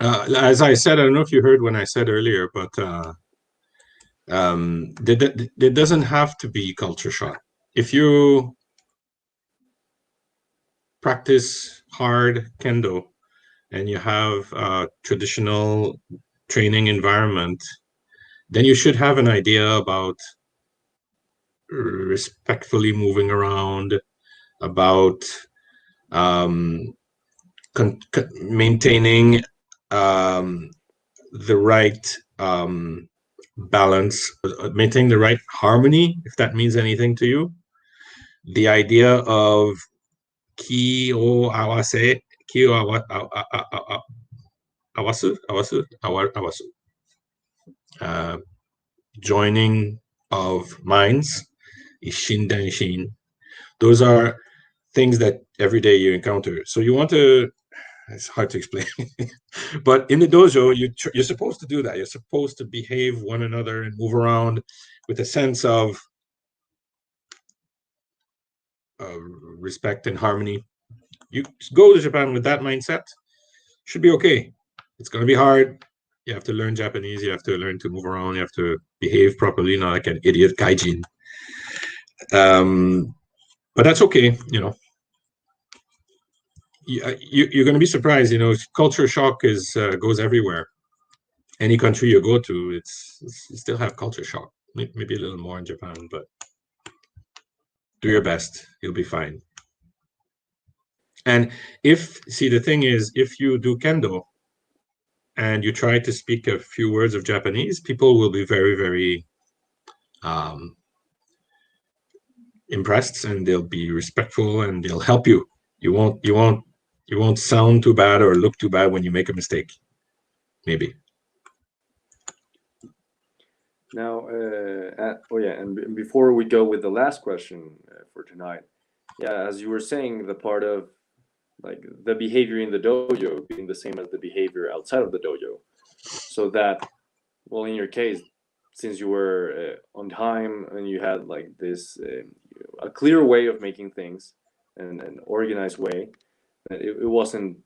Speaker 2: As I said, I don't know if you heard when I said earlier, but there doesn't have to be culture shock. If you practice hard kendo and you have a traditional training environment, then you should have an idea about respectfully moving around, about maintaining the right balance, maintaining the right harmony, if that means anything to you. The idea of ki o awasu, joining of minds, Ishin Danshin. Those are things that every day you encounter. So you want to, it's hard to explain, but in the dojo, you're supposed to do that. You're supposed to behave one another and move around with a sense of respect and harmony. You go to Japan with that mindset, should be okay. It's going to be hard. You have to learn Japanese. You have to learn to move around. You have to behave properly, not like an idiot gaijin. But that's okay. You're going to be surprised. Culture shock goes everywhere. Any country you go to, you still have culture shock. Maybe a little more in Japan, but do your best. You'll be fine. And the thing is, if you do kendo and you try to speak a few words of Japanese, people will be very, very impressed, and they'll be respectful, and they'll help you. You won't sound too bad or look too bad when you make a mistake. Maybe.
Speaker 1: Now, and before we go with the last question for tonight, as you were saying, the part of like the behavior in the dojo being the same as the behavior outside of the dojo, so that, well, in your case, since you were on time and you had like this a clear way of making things and an organized way, that it wasn't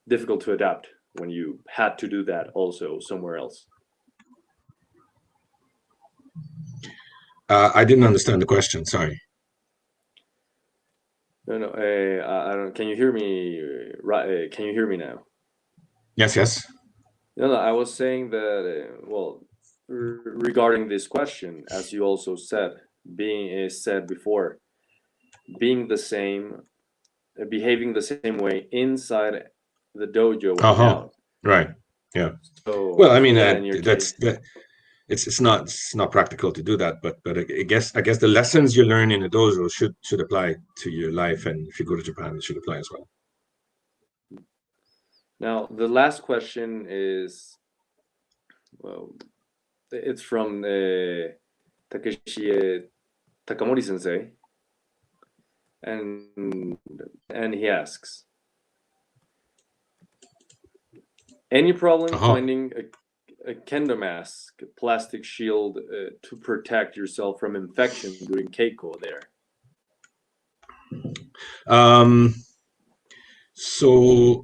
Speaker 1: difficult to adapt when you had to do that also somewhere else.
Speaker 2: I didn't understand the question. Sorry.
Speaker 1: No. I don't. Can you hear me? Right? Can you hear me now?
Speaker 2: Yes.
Speaker 1: No. I was saying that. Regarding this question, as you also said, being said before, being the same, behaving the same way inside the dojo and out.
Speaker 2: Right. Yeah.
Speaker 1: So,
Speaker 2: well, I mean, it's not practical to do that, but I guess the lessons you learn in a dojo should apply to your life, and if you go to Japan, it should apply as well.
Speaker 1: Now, the last question is, well, it's from Takeshi Takamori Sensei, and he asks, any problem finding a kendo mask, a plastic shield to protect yourself from infection during Keiko there?
Speaker 2: So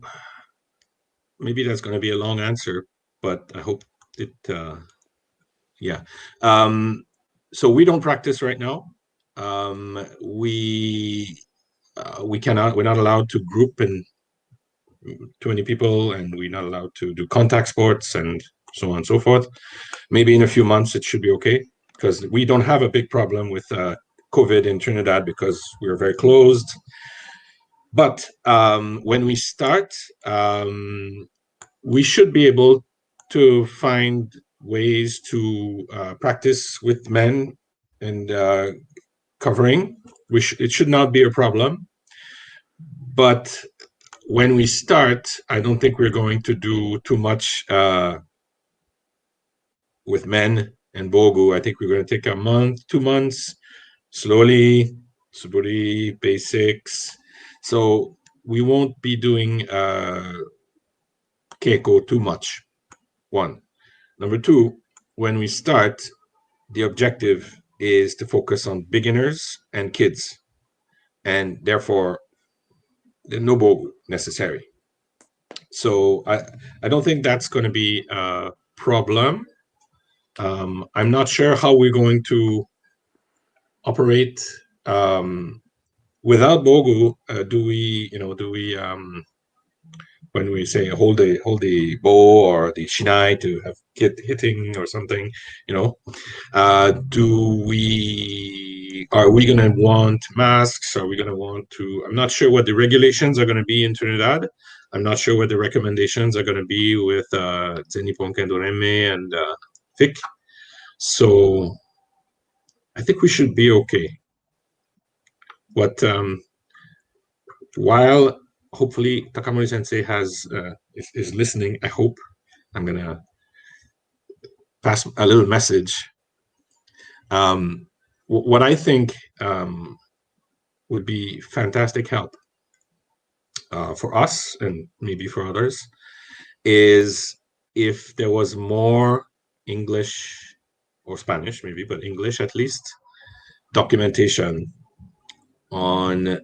Speaker 2: maybe that's going to be a long answer, but I hope it. Yeah. So we don't practice right now. We cannot. We're not allowed to group in 20 people, and we're not allowed to do contact sports and so on and so forth. Maybe in a few months it should be okay, because we don't have a big problem with COVID in Trinidad because we're very closed. But when we start, we should be able to find ways to practice with men and covering. It should not be a problem. But when we start, I don't think we're going to do too much with men and Bogu. I think we're going to take a month, 2 months, slowly, Suburi, basics. So we won't be doing Keiko too much. One. Number two, when we start, the objective is to focus on beginners and kids, and therefore no Bogu necessary. So I don't think that's going to be a problem. I'm not sure how we're going to operate without Bogu. Do we when we say hold the bow or the shinai to have hitting or something, are we going to want masks? Are we going to want to? I'm not sure what the regulations are going to be in Trinidad. I'm not sure what the recommendations are going to be with Zenipon Kendo Reme and Vic. So I think we should be okay. But while hopefully Takamori Sensei is listening, I hope I'm gonna pass a little message. What I think would be fantastic help for us and maybe for others is if there was more English or Spanish, maybe, but English at least, documentation on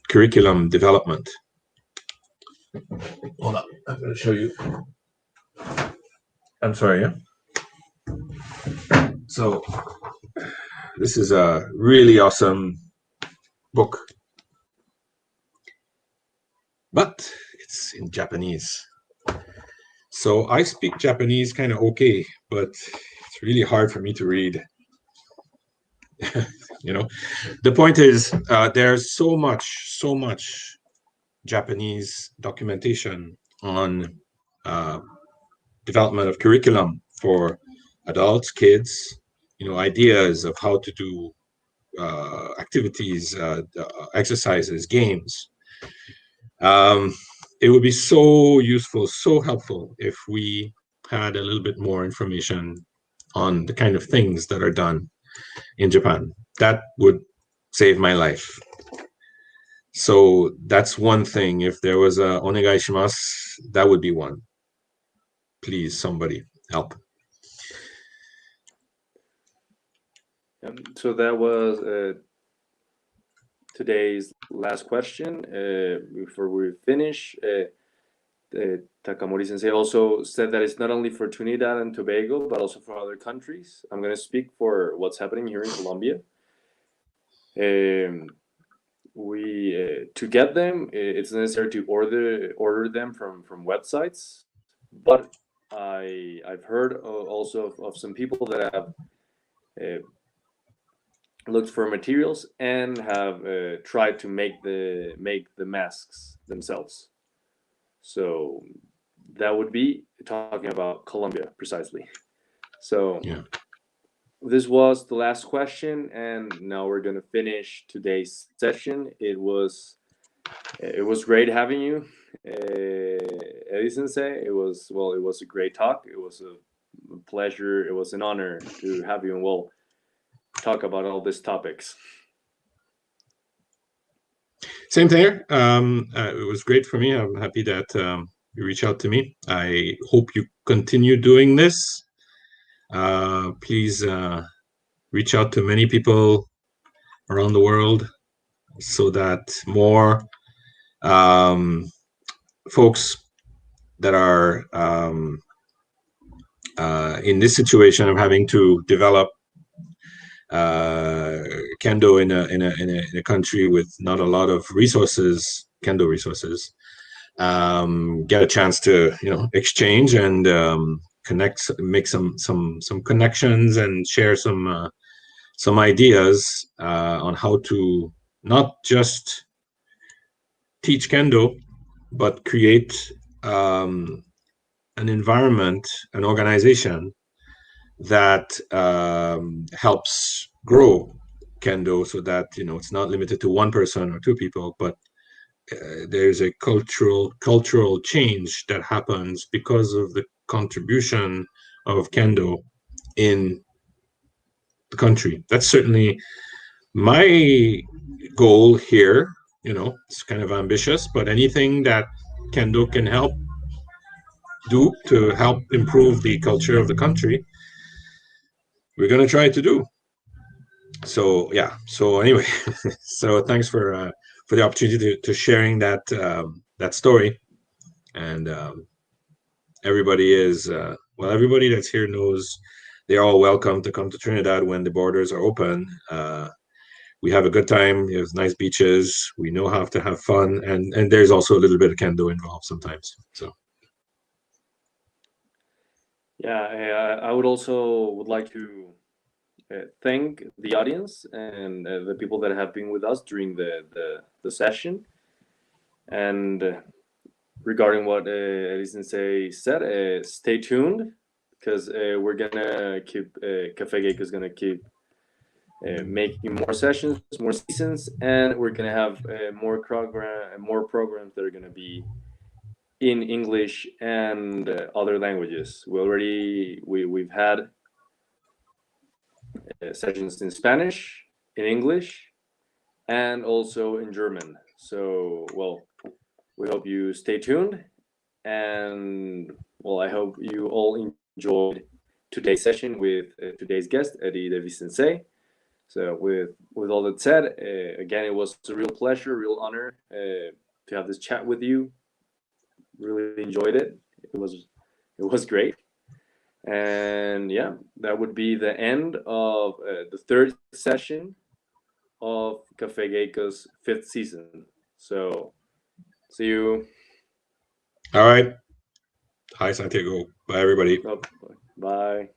Speaker 2: curriculum development. Hold on, I'm going to show you. I'm sorry, yeah? So, this is a really awesome book, but it's in Japanese. So I speak Japanese kind of okay, but it's really hard for me to read. You know, the point is there's so much Japanese documentation on development of curriculum for adults, kids, you know, ideas of how to do activities, exercises, games. It would be so useful, so helpful if we had a little bit more information on the kind of things that are done in Japan. That would save my life. So that's one thing. If there was a onegai shimasu, that would be one. Please, somebody help.
Speaker 1: So that was today's last question. Before we finish, Takamori Sensei also said that it's not only for Trinidad and Tobago, but also for other countries. I'm going to speak for what's happening here in Colombia. To get them, it's necessary to order them from websites. But I've heard also of some people that have looked for materials and have tried to make the masks themselves. So that would be talking about Colombia precisely. So
Speaker 2: Yeah.
Speaker 1: This was the last question, and now we're gonna finish today's session. It was great having you, Eddy Sensei. It was a great talk. It was a pleasure. It was an honor to have you and we'll talk about all these topics.
Speaker 2: Same here. It was great for me. I'm happy that you reached out to me. I hope you continue doing this. Please reach out to many people around the world so that more folks that are in this situation of having to develop kendo in a country with not a lot of resources, kendo resources, get a chance to exchange and connect, make some connections and share some ideas on how to not just teach kendo, but create an environment, an organization that helps grow kendo, so that it's not limited to one person or two people, but there's a cultural change that happens because of the contribution of kendo in the country. That's certainly my goal here. It's kind of ambitious, but anything that kendo can help do to help improve the culture of the country, we're going to try to do. So yeah. So anyway, so thanks for the opportunity to sharing that story. And everybody that's here knows they're all welcome to come to Trinidad when the borders are open. We have a good time. There's nice beaches. We know how to have fun, and there's also a little bit of kendo involved sometimes. So
Speaker 1: yeah, I would like to thank the audience and the people that have been with us during the session. And regarding what Eddy Sensei said, stay tuned, because we're gonna keep Café Geiko is gonna keep making more sessions, more seasons, and we're gonna have more programs that are gonna be in English and other languages. We've had sessions in Spanish, in English, and also in German. So, well, we hope you stay tuned, and well, I hope you all enjoyed today's session with today's guest, Eddy Devisse Sensei. So, with all that said, again, it was a real pleasure, real honor to have this chat with you. Really enjoyed it. It was great. And yeah, that would be the end of the third session of Café Geiko's fifth season. So, see you.
Speaker 2: All right. Hi, Santiago. Bye, everybody.
Speaker 1: Oh, bye.